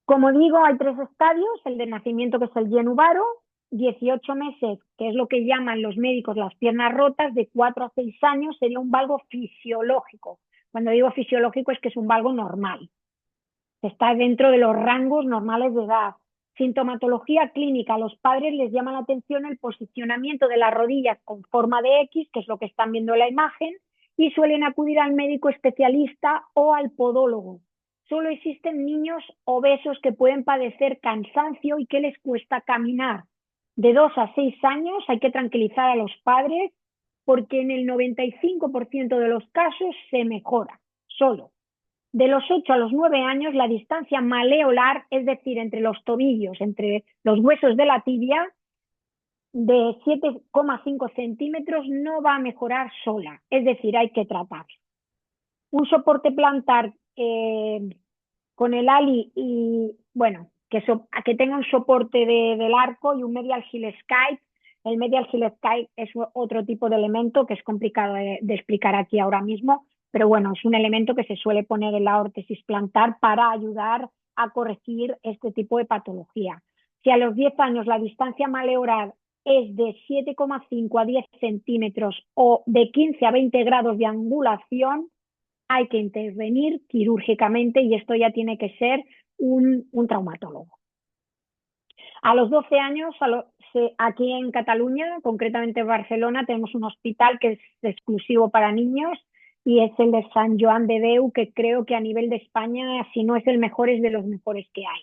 Como digo, hay 3 estadios, el de nacimiento, que es el genu varo, 18 meses, que es lo que llaman los médicos las piernas rotas, de 4 a 6 años sería un valgo fisiológico. Cuando digo fisiológico es que es un valgo normal. Está dentro de los rangos normales de edad. Sintomatología clínica. A los padres les llama la atención el posicionamiento de las rodillas con forma de X, que es lo que están viendo en la imagen, y suelen acudir al médico especialista o al podólogo. Solo existen niños obesos que pueden padecer cansancio y que les cuesta caminar. De 2 a 6 años hay que tranquilizar a los padres porque en el 95% de los casos se mejora solo. De los 8 a los 9 años, la distancia maleolar, es decir, entre los tobillos, entre los huesos de la tibia, de 7,5 centímetros, no va a mejorar sola. Es decir, hay que tratar. Un soporte plantar con el ali y, bueno, que tenga un soporte del arco y un medial heel skate. El medial heel skate es otro tipo de elemento que es complicado de explicar aquí ahora mismo, pero bueno, es un elemento que se suele poner en la órtesis plantar para ayudar a corregir este tipo de patología. Si a los 10 años la distancia maleolar es de 7,5 a 10 centímetros o de 15 a 20 grados de angulación, hay que intervenir quirúrgicamente y esto ya tiene que ser un traumatólogo. A los 12 años, aquí en Cataluña, concretamente en Barcelona, tenemos un hospital que es exclusivo para niños y es el de Sant Joan de Déu, que creo que a nivel de España, si no es el mejor, es de los mejores que hay.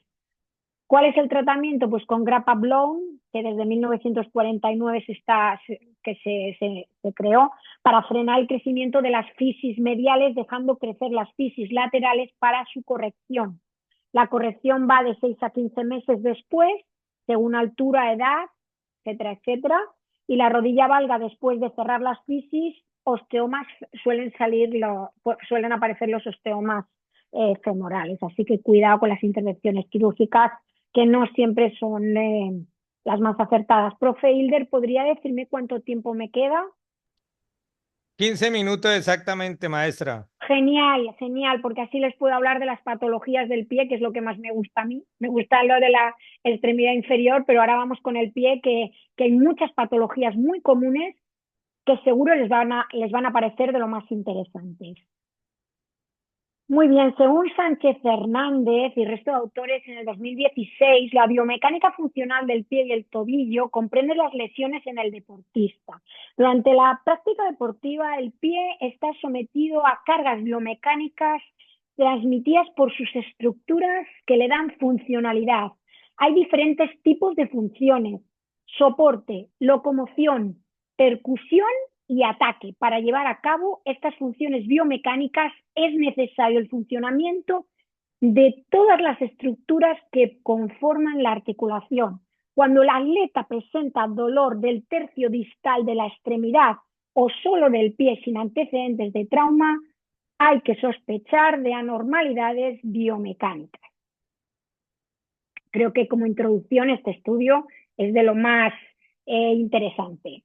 ¿Cuál es el tratamiento? Pues con grapa Blown, que desde 1949 se creó para frenar el crecimiento de las fisis mediales, dejando crecer las fisis laterales para su corrección. La corrección va de 6 a 15 meses después, según altura, edad, etcétera, etcétera. Y la rodilla valga después de cerrar las fisis, osteomas suelen aparecer los osteomas femorales. Así que cuidado con las intervenciones quirúrgicas, que no siempre son las más acertadas. Profe Hilder, ¿podría decirme cuánto tiempo me queda? 15 minutos exactamente, maestra. Genial, genial, porque así les puedo hablar de las patologías del pie, que es lo que más me gusta a mí. Me gusta lo de la extremidad inferior, pero ahora vamos con el pie, que hay muchas patologías muy comunes que seguro les van a parecer de lo más interesantes. Muy bien, según Sánchez Fernández y resto de autores, en el 2016, la biomecánica funcional del pie y el tobillo comprende las lesiones en el deportista. Durante la práctica deportiva, el pie está sometido a cargas biomecánicas transmitidas por sus estructuras que le dan funcionalidad. Hay diferentes tipos de funciones: soporte, locomoción, percusión y ataque. Para llevar a cabo estas funciones biomecánicas es necesario el funcionamiento de todas las estructuras que conforman la articulación. Cuando el atleta presenta dolor del tercio distal de la extremidad o solo del pie sin antecedentes de trauma, hay que sospechar de anormalidades biomecánicas. Creo que como introducción este estudio es de lo más interesante.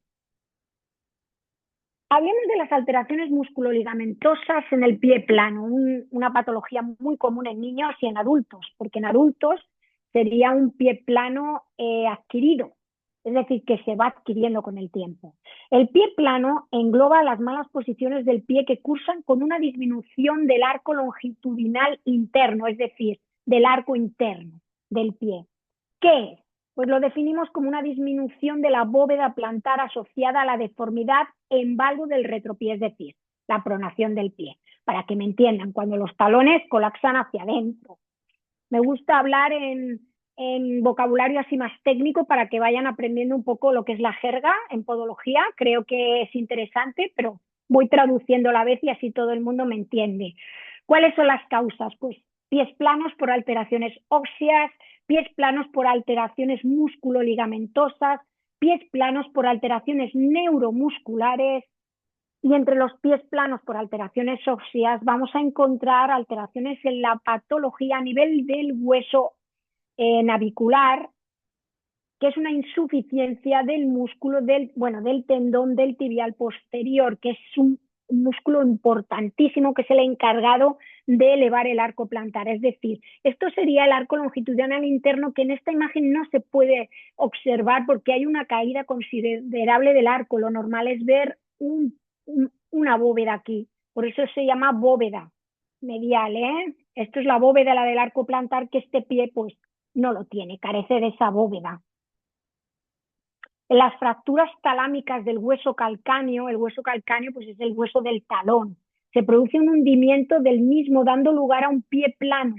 Hablemos de las alteraciones musculoligamentosas en el pie plano, una patología muy común en niños y en adultos, porque en adultos sería un pie plano adquirido, es decir, que se va adquiriendo con el tiempo. El pie plano engloba las malas posiciones del pie que cursan con una disminución del arco longitudinal interno, es decir, del arco interno del pie. ¿Qué es? Pues lo definimos como una disminución de la bóveda plantar asociada a la deformidad en valgo del retropié, es decir, la pronación del pie. Para que me entiendan, cuando los talones colapsan hacia adentro. Me gusta hablar en vocabulario así más técnico para que vayan aprendiendo un poco lo que es la jerga en podología. Creo que es interesante, pero voy traduciendo a la vez y así todo el mundo me entiende. ¿Cuáles son las causas? Pues pies planos por alteraciones óseas, pies planos por alteraciones musculoligamentosas, pies planos por alteraciones neuromusculares, y entre los pies planos por alteraciones óseas vamos a encontrar alteraciones en la patología a nivel del hueso navicular, que es una insuficiencia del músculo del tendón del tibial posterior, que es un músculo importantísimo, que es el encargado de elevar el arco plantar. Es decir, esto sería el arco longitudinal interno, que en esta imagen no se puede observar porque hay una caída considerable del arco. Lo normal es ver una bóveda aquí, por eso se llama bóveda medial, ¿eh? Esto es la bóveda, la del arco plantar, que este pie pues no lo tiene, carece de esa bóveda. Las fracturas talámicas del hueso calcáneo, el hueso calcáneo pues es el hueso del talón, se produce un hundimiento del mismo dando lugar a un pie plano.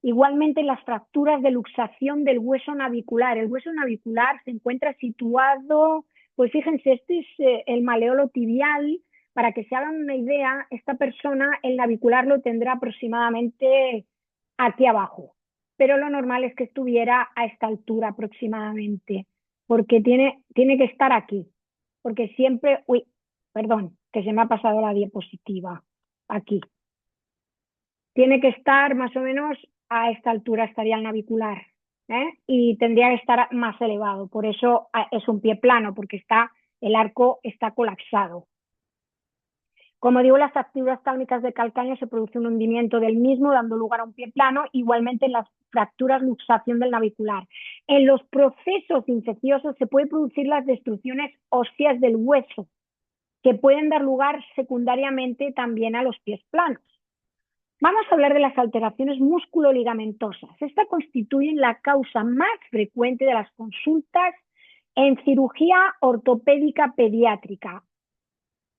Igualmente las fracturas de luxación del hueso navicular. El hueso navicular se encuentra situado, pues fíjense, este es el maleolo tibial. Para que se hagan una idea, esta persona el navicular lo tendrá aproximadamente aquí abajo, pero lo normal es que estuviera a esta altura aproximadamente, porque tiene que estar aquí, porque siempre, perdón, que se me ha pasado la diapositiva, aquí. Tiene que estar más o menos a esta altura, estaría el navicular, y tendría que estar más elevado, por eso es un pie plano, porque el arco está colapsado. Como digo, las fracturas tálmicas del calcáneo se produce un hundimiento del mismo, dando lugar a un pie plano, igualmente en las fracturas luxación del navicular. En los procesos infecciosos se pueden producir las destrucciones óseas del hueso, que pueden dar lugar secundariamente también a los pies planos. Vamos a hablar de las alteraciones musculoligamentosas. Esta constituye la causa más frecuente de las consultas en cirugía ortopédica pediátrica.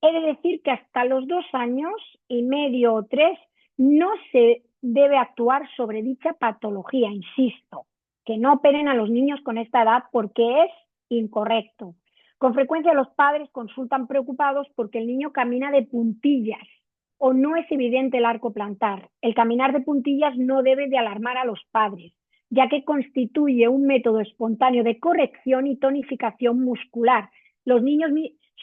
He de decir que hasta los 2 años y medio o 3 no se debe actuar sobre dicha patología, insisto, que no operen a los niños con esta edad porque es incorrecto. Con frecuencia los padres consultan preocupados porque el niño camina de puntillas o no es evidente el arco plantar. El caminar de puntillas no debe de alarmar a los padres, ya que constituye un método espontáneo de corrección y tonificación muscular. Los niños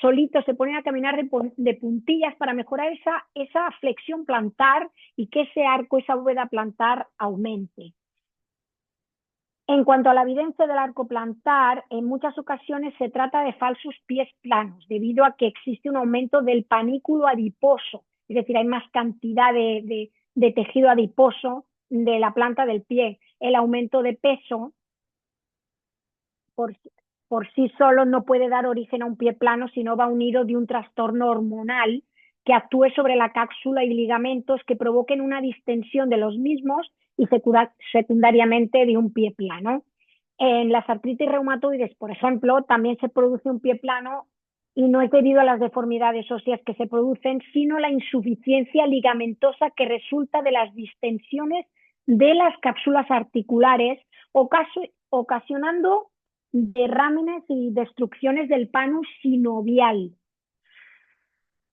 solitos se ponen a caminar de puntillas para mejorar esa flexión plantar y que ese arco, esa bóveda plantar aumente. En cuanto a la evidencia del arco plantar, en muchas ocasiones se trata de falsos pies planos, debido a que existe un aumento del panículo adiposo, es decir, hay más cantidad de tejido adiposo de la planta del pie. El aumento de peso por sí solo no puede dar origen a un pie plano, sino va unido de un trastorno hormonal que actúe sobre la cápsula y ligamentos que provoquen una distensión de los mismos y secundariamente de un pie plano. En las artritis reumatoides, por ejemplo, también se produce un pie plano y no es debido a las deformidades óseas que se producen, sino la insuficiencia ligamentosa que resulta de las distensiones de las cápsulas articulares, ocasionando derrámenes y destrucciones del pano sinovial.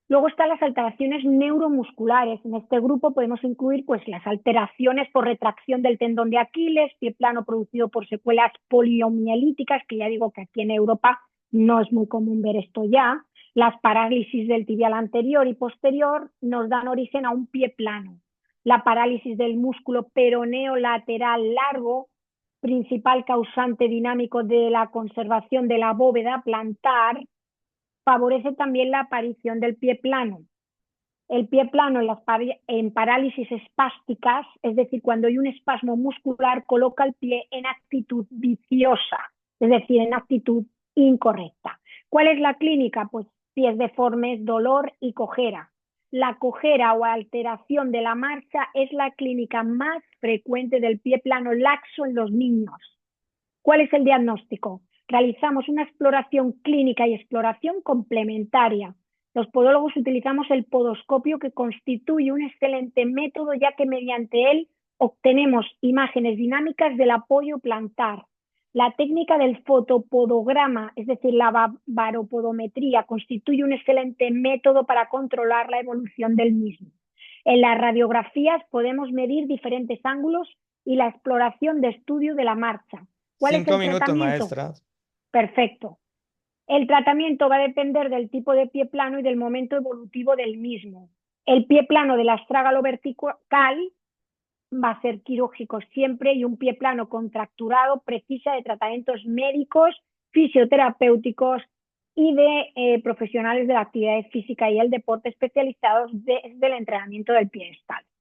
Luego están las alteraciones neuromusculares. En este grupo podemos incluir pues, las alteraciones por retracción del tendón de Aquiles, pie plano producido por secuelas poliomielíticas, que ya digo que aquí en Europa no es muy común ver esto ya. Las parálisis del tibial anterior y posterior nos dan origen a un pie plano. La parálisis del músculo peroneo lateral largo, principal causante dinámico de la conservación de la bóveda plantar, favorece también la aparición del pie plano. El pie plano en parálisis espásticas, es decir, cuando hay un espasmo muscular, coloca el pie en actitud viciosa, es decir, en actitud incorrecta. ¿Cuál es la clínica? Pues pies deformes, dolor y cojera. La cojera o alteración de la marcha es la clínica más frecuente del pie plano laxo en los niños. ¿Cuál es el diagnóstico? Realizamos una exploración clínica y exploración complementaria. Los podólogos utilizamos el podoscopio, que constituye un excelente método, ya que mediante él obtenemos imágenes dinámicas del apoyo plantar. La técnica del fotopodograma, es decir, la baropodometría, constituye un excelente método para controlar la evolución del mismo. En las radiografías podemos medir diferentes ángulos y la exploración de estudio de la marcha. ¿Cuál es el 5 minutos, tratamiento? maestra. Perfecto. El tratamiento va a depender del tipo de pie plano y del momento evolutivo del mismo. El pie plano del astrágalo vertical va a ser quirúrgico siempre, y un pie plano contracturado precisa de tratamientos médicos, fisioterapéuticos y de profesionales de la actividad física y el deporte especializados desde el entrenamiento del pie descalzo.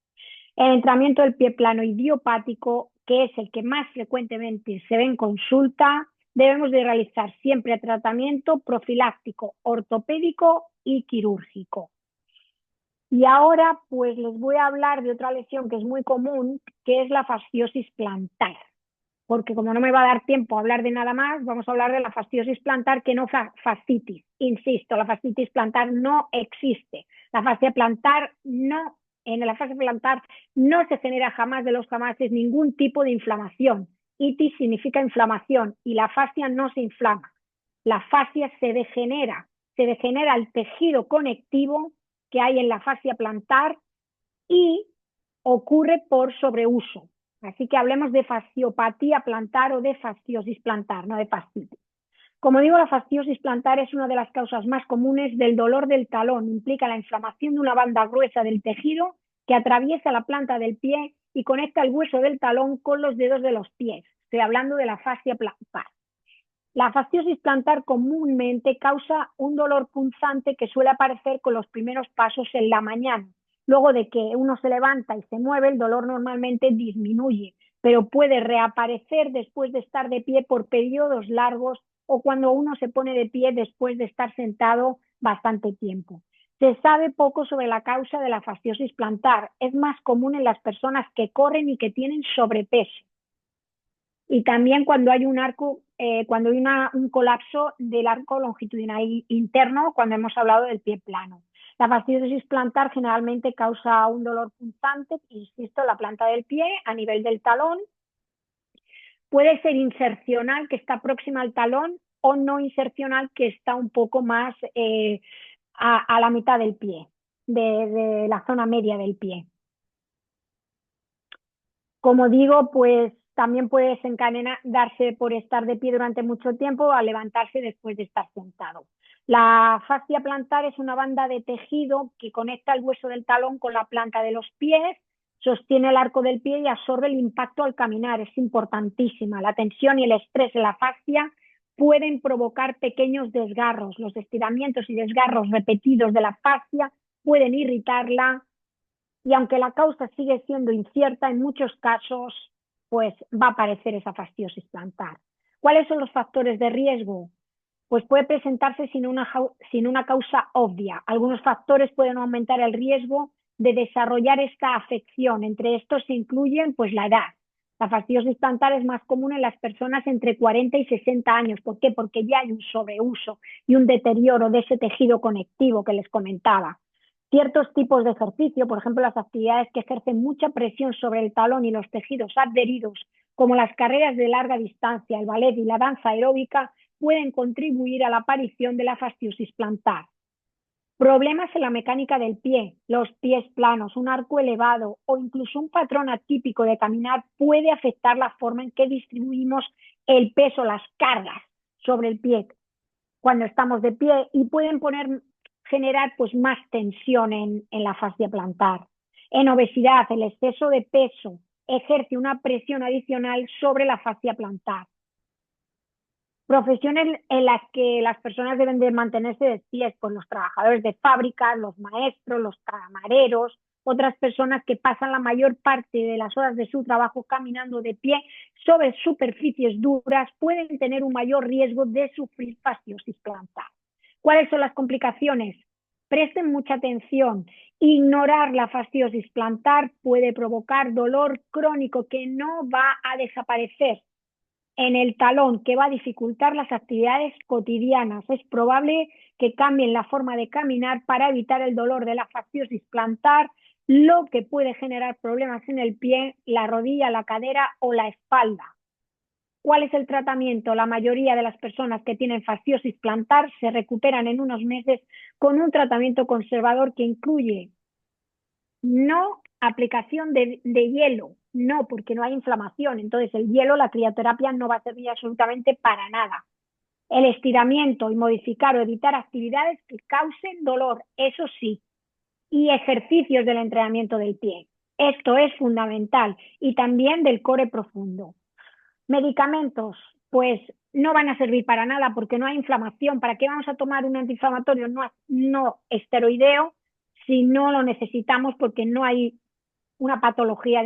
El entrenamiento del pie plano idiopático, que es el que más frecuentemente se ve en consulta, debemos de realizar siempre tratamiento profiláctico, ortopédico y quirúrgico. Y ahora pues les voy a hablar de otra lesión que es muy común, que es la fasciosis plantar. Porque como no me va a dar tiempo a hablar de nada más, vamos a hablar de la fasciosis plantar, que no fascitis. Insisto, la fascitis plantar no existe. La fascia plantar no, en la fascia plantar no se genera jamás de los jamases ningún tipo de inflamación. Itis significa inflamación y la fascia no se inflama. La fascia se degenera el tejido conectivo que hay en la fascia plantar y ocurre por sobreuso. Así que hablemos de fasciopatía plantar o de fasciosis plantar, no de fascitis. Como digo, la fasciosis plantar es una de las causas más comunes del dolor del talón. Implica la inflamación de una banda gruesa del tejido que atraviesa la planta del pie y conecta el hueso del talón con los dedos de los pies. Estoy hablando de la fascia plantar. La fasciosis plantar comúnmente causa un dolor punzante que suele aparecer con los primeros pasos en la mañana. Luego de que uno se levanta y se mueve, el dolor normalmente disminuye, pero puede reaparecer después de estar de pie por periodos largos o cuando uno se pone de pie después de estar sentado bastante tiempo. Se sabe poco sobre la causa de la fasciosis plantar. Es más común en las personas que corren y que tienen sobrepeso. Y también cuando hay un arco, cuando hay un colapso del arco longitudinal interno, cuando hemos hablado del pie plano. La fasciosis plantar generalmente causa un dolor punzante, insisto, en la planta del pie, a nivel del talón. Puede ser insercional, que está próxima al talón, o no insercional, que está un poco más a la mitad del pie, de la zona media del pie. Como digo, pues también puede desencadenarse por estar de pie durante mucho tiempo o a levantarse después de estar sentado. La fascia plantar es una banda de tejido que conecta el hueso del talón con la planta de los pies, sostiene el arco del pie y absorbe el impacto al caminar. Es importantísima. La tensión y el estrés en la fascia pueden provocar pequeños desgarros. Los estiramientos y desgarros repetidos de la fascia pueden irritarla, y aunque la causa sigue siendo incierta, en muchos casos pues va a aparecer esa fasciosis plantar. ¿Cuáles son los factores de riesgo? Pues puede presentarse sin una causa obvia. Algunos factores pueden aumentar el riesgo de desarrollar esta afección. Entre estos se incluyen pues la edad. La fasciosis plantar es más común en las personas entre 40 y 60 años. ¿Por qué? Porque ya hay un sobreuso y un deterioro de ese tejido conectivo que les comentaba. Ciertos tipos de ejercicio, por ejemplo, las actividades que ejercen mucha presión sobre el talón y los tejidos adheridos, como las carreras de larga distancia, el ballet y la danza aeróbica, pueden contribuir a la aparición de la fasciosis plantar. Problemas en la mecánica del pie, los pies planos, un arco elevado o incluso un patrón atípico de caminar puede afectar la forma en que distribuimos el peso, las cargas sobre el pie cuando estamos de pie, y pueden generar pues más tensión en la fascia plantar. En obesidad, el exceso de peso ejerce una presión adicional sobre la fascia plantar. Profesiones en las que las personas deben de mantenerse de pie, pues los trabajadores de fábricas, los maestros, los camareros, otras personas que pasan la mayor parte de las horas de su trabajo caminando de pie sobre superficies duras, pueden tener un mayor riesgo de sufrir fasciosis plantar. ¿Cuáles son las complicaciones? Presten mucha atención. Ignorar la fasciosis plantar puede provocar dolor crónico que no va a desaparecer en el talón, que va a dificultar las actividades cotidianas. Es probable que cambien la forma de caminar para evitar el dolor de la fasciosis plantar, lo que puede generar problemas en el pie, la rodilla, la cadera o la espalda. ¿Cuál es el tratamiento? La mayoría de las personas que tienen fasciosis plantar se recuperan en unos meses con un tratamiento conservador que incluye no aplicación de hielo, no, porque no hay inflamación. Entonces el hielo, la crioterapia, no va a servir absolutamente para nada. El estiramiento y modificar o evitar actividades que causen dolor, eso sí, y ejercicios del entrenamiento del pie. Esto es fundamental, y también del core profundo. Medicamentos, pues no van a servir para nada porque no hay inflamación. ¿Para qué vamos a tomar un antiinflamatorio no esteroideo si no lo necesitamos porque no hay una patología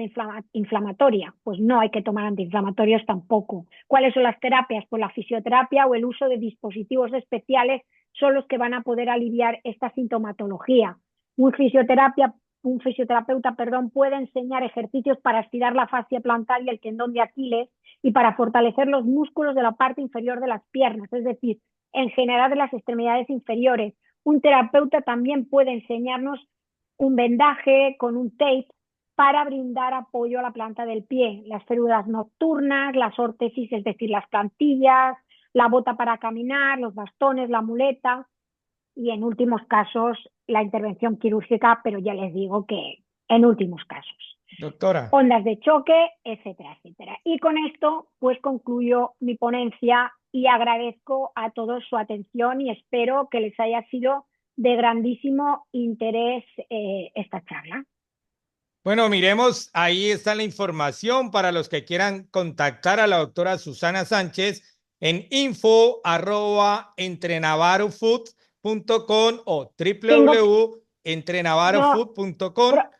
inflamatoria? Pues no hay que tomar antiinflamatorios tampoco. ¿Cuáles son las terapias? Pues la fisioterapia o el uso de dispositivos especiales son los que van a poder aliviar esta sintomatología. Un fisioterapeuta puede enseñar ejercicios para estirar la fascia plantar y el tendón de Aquiles y para fortalecer los músculos de la parte inferior de las piernas, es decir, en general de las extremidades inferiores. Un terapeuta también puede enseñarnos un vendaje con un tape para brindar apoyo a la planta del pie, las férulas nocturnas, las órtesis, es decir, las plantillas, la bota para caminar, los bastones, la muleta y en últimos casos la intervención quirúrgica, pero ya les digo que en últimos casos. Doctora. Ondas de choque, etcétera, etcétera. Y con esto pues concluyo mi ponencia y agradezco a todos su atención y espero que les haya sido de grandísimo interés esta charla. Bueno, miremos, ahí está la información para los que quieran contactar a la doctora Susana Sánchez. en info@entrenavariofood.com o Tengo, www.entrenavariofood.com. pro-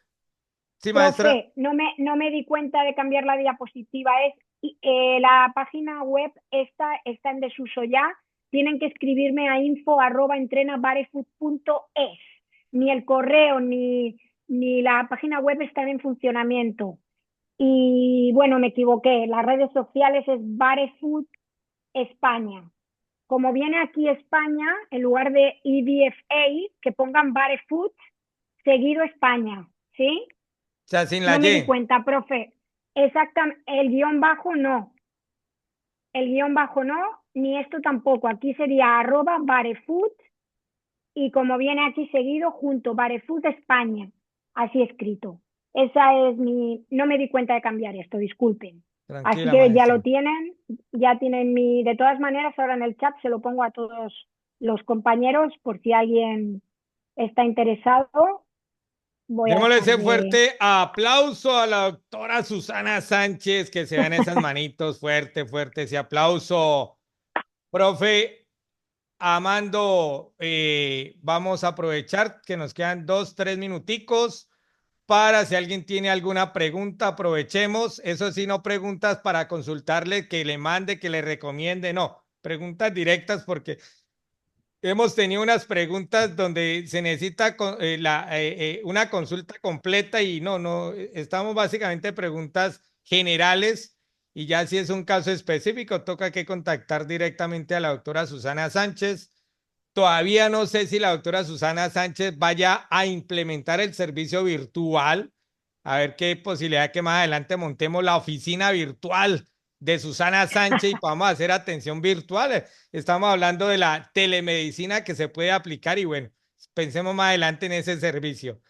Sí, maestra. profe, no me di cuenta de cambiar la diapositiva. La página web está en desuso ya. Tienen que escribirme a info@entrenavariofood.es. Ni el correo ni la página web están en funcionamiento. Y bueno, me equivoqué. Las redes sociales es Barefood España. Como viene aquí España, en lugar de EDFA, que pongan Barefood seguido España, ¿sí? O sea, sin la No me di Y. cuenta, profe. Exactamente, el guión bajo no. El guión bajo no, ni esto tampoco. Aquí sería @barefood y como viene aquí seguido, junto Barefood España. Así escrito. Esa es mi... No me di cuenta de cambiar esto, disculpen. Así Tranquila, que ya maestra. lo tienen, ya tienen mi... De todas maneras, ahora en el chat se lo pongo a todos los compañeros por si alguien está interesado. Voy a Démosle dejar ese de... fuerte aplauso a la doctora Susana Sánchez, que se vean esas manitos, fuerte, fuerte ese aplauso. Profe Amando, vamos a aprovechar que nos quedan 2, 3 minuticos para si alguien tiene alguna pregunta, aprovechemos. Eso sí, no preguntas para consultarle, que le mande, que le recomiende, no, preguntas directas porque hemos tenido unas preguntas donde se necesita una consulta completa y no, estamos básicamente preguntas generales y ya si es un caso específico toca que contactar directamente a la doctora Susana Sánchez. Todavía no sé si la doctora Susana Sánchez vaya a implementar el servicio virtual, a ver qué posibilidad que más adelante montemos la oficina virtual de Susana Sánchez y podamos hacer atención virtual. Estamos hablando de la telemedicina que se puede aplicar y bueno, pensemos más adelante en ese servicio.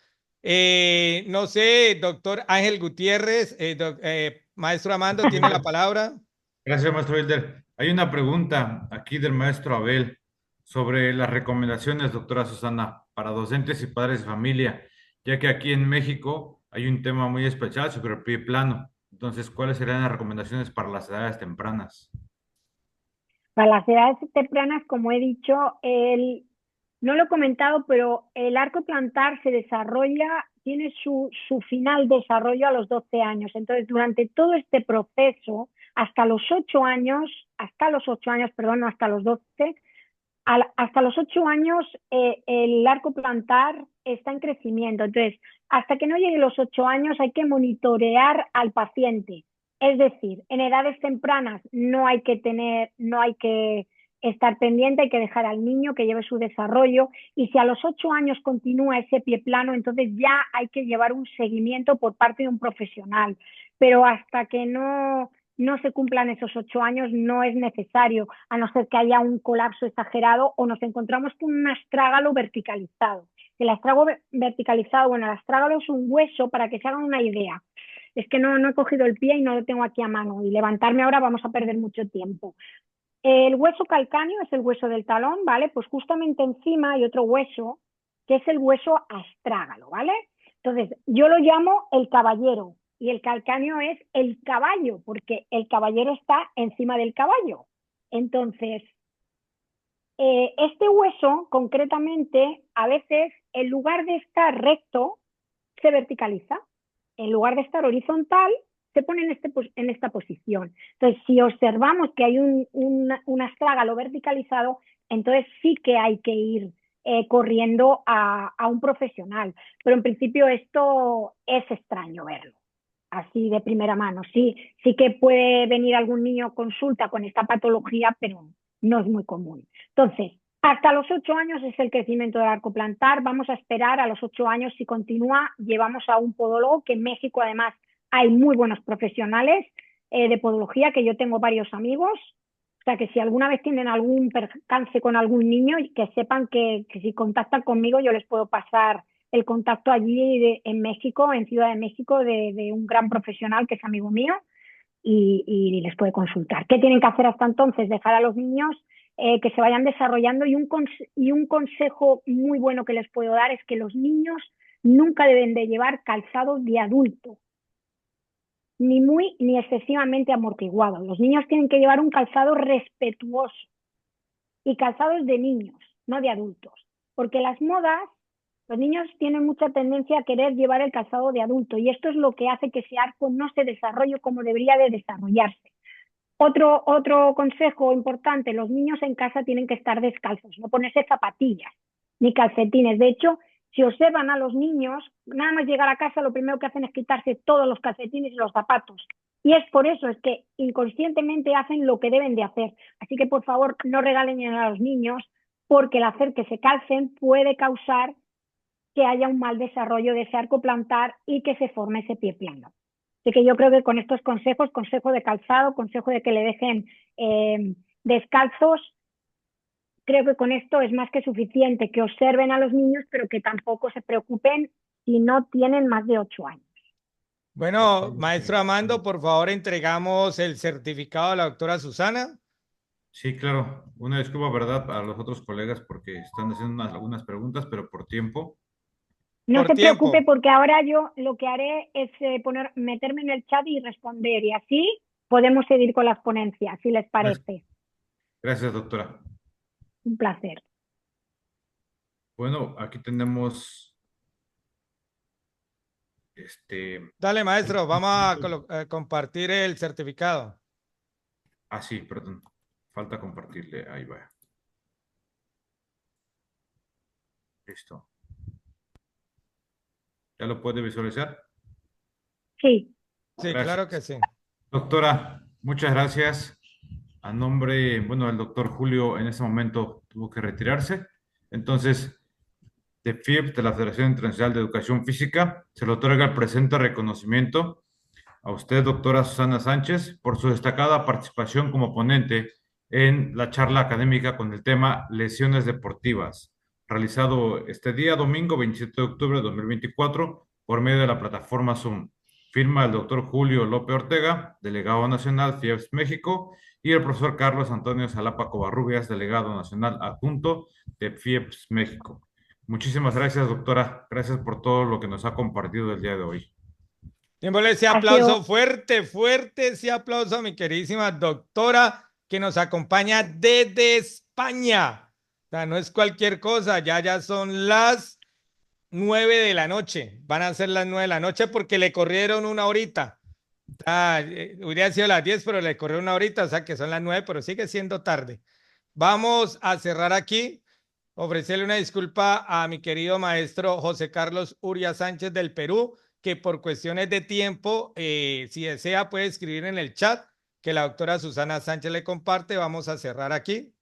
No sé, doctor Ángel Gutiérrez, maestro Amando, tiene la palabra. Gracias, maestro Wilder. Hay una pregunta aquí del maestro Abel sobre las recomendaciones, doctora Susana, para docentes y padres de familia, ya que aquí en México hay un tema muy especial sobre el pie plano. Entonces, ¿cuáles serían las recomendaciones para las edades tempranas? Para las edades tempranas, como he dicho, no lo he comentado, pero el arco plantar se desarrolla, tiene su final desarrollo a los 12 años. Entonces, durante todo este proceso, perdón, no hasta los 12, hasta los 8 años el arco plantar está en crecimiento. Entonces, hasta que no lleguen los 8 años hay que monitorear al paciente. Es decir, en edades tempranas no hay que estar pendiente, hay que dejar al niño que lleve su desarrollo y si a los 8 años continúa ese pie plano, entonces ya hay que llevar un seguimiento por parte de un profesional. Pero hasta que no se cumplan esos 8 años no es necesario, a no ser que haya un colapso exagerado o nos encontramos con un astrágalo verticalizado. El astrágalo verticalizado, bueno, el astrágalo es un hueso, para que se hagan una idea. Es que no he cogido el pie y no lo tengo aquí a mano y levantarme ahora vamos a perder mucho tiempo. El hueso calcáneo es el hueso del talón, ¿vale? Pues justamente encima hay otro hueso que es el hueso astrágalo, ¿vale? Entonces, yo lo llamo el caballero y el calcáneo es el caballo, porque el caballero está encima del caballo. Entonces, este hueso, concretamente, a veces, en lugar de estar recto, se verticaliza. En lugar de estar horizontal, se pone en esta posición. Entonces, si observamos que hay un astrágalo verticalizado, entonces sí que hay que ir corriendo a un profesional. Pero en principio esto es extraño verlo así de primera mano. Sí que puede venir algún niño a consulta con esta patología, pero no es muy común. Entonces, hasta los 8 años es el crecimiento del arco plantar. Vamos a esperar a los 8 años. Si continúa, llevamos a un podólogo, que en México además hay muy buenos profesionales de podología, que yo tengo varios amigos. O sea, que si alguna vez tienen algún percance con algún niño, que sepan que si contactan conmigo yo les puedo pasar el contacto allí en México, en Ciudad de México, de un gran profesional que es amigo mío y les puede consultar. ¿Qué tienen que hacer hasta entonces? Dejar a los niños que se vayan desarrollando y un consejo muy bueno que les puedo dar es que los niños nunca deben de llevar calzado de adulto. ni muy ni excesivamente amortiguado. Los niños tienen que llevar un calzado respetuoso y calzados de niños, no de adultos, porque las modas, los niños tienen mucha tendencia a querer llevar el calzado de adulto y esto es lo que hace que ese arco no se desarrolle como debería de desarrollarse. Otro consejo importante, los niños en casa tienen que estar descalzos, no ponerse zapatillas ni calcetines. De hecho, si observan a los niños, nada más llegar a casa lo primero que hacen es quitarse todos los calcetines y los zapatos. Y es por eso, es que inconscientemente hacen lo que deben de hacer. Así que por favor no regalen a los niños porque el hacer que se calcen puede causar que haya un mal desarrollo de ese arco plantar y que se forme ese pie plano. Así que yo creo que con estos consejos, consejo de calzado, consejo de que le dejen descalzos, creo que con esto es más que suficiente, que observen a los niños, pero que tampoco se preocupen si no tienen más de 8 años. Bueno, maestro Amando, por favor, entregamos el certificado a la doctora Susana. Sí, claro. Una disculpa, ¿verdad?, a los otros colegas porque están haciendo algunas preguntas, pero por tiempo. No Por se preocupe tiempo. porque ahora yo lo que haré es meterme en el chat y responder y así podemos seguir con las ponencias, si les Gracias, parece. gracias, doctora. Un placer. Bueno, aquí tenemos este. Dale, maestro, vamos a compartir el certificado. Ah, sí, perdón. Falta compartirle. Ahí va. Listo. ¿Ya lo puede visualizar? Sí. Sí, claro que Gracias. sí. Doctora, muchas gracias. A nombre, bueno, el doctor Julio en ese momento tuvo que retirarse. Entonces, de FIEP, de la Federación Internacional de Educación Física, se le otorga el presente reconocimiento a usted, doctora Susana Sánchez, por su destacada participación como ponente en la charla académica con el tema Lesiones deportivas, realizado este día, domingo 27 de octubre de 2024, por medio de la plataforma Zoom. Firma el doctor Julio López Ortega, delegado nacional FIEPS México, y el profesor Carlos Antonio Salapa Covarrubias, delegado nacional adjunto de FIEPS México. Muchísimas gracias, doctora. Gracias por todo lo que nos ha compartido el día de hoy. Démosle ese Ha aplauso sido, fuerte, fuerte, ese aplauso a mi queridísima doctora que nos acompaña desde España. O sea, no es cualquier cosa, ya son las 9 de la noche. Van a ser las 9 de la noche porque le corrieron una horita. Hubiera sido las 10, pero le corrieron una horita, o sea que son las 9, pero sigue siendo tarde. Vamos a cerrar aquí. Ofrecerle una disculpa a mi querido maestro José Carlos Uria Sánchez del Perú, que por cuestiones de tiempo, si desea, puede escribir en el chat que la doctora Susana Sánchez le comparte. Vamos a cerrar aquí.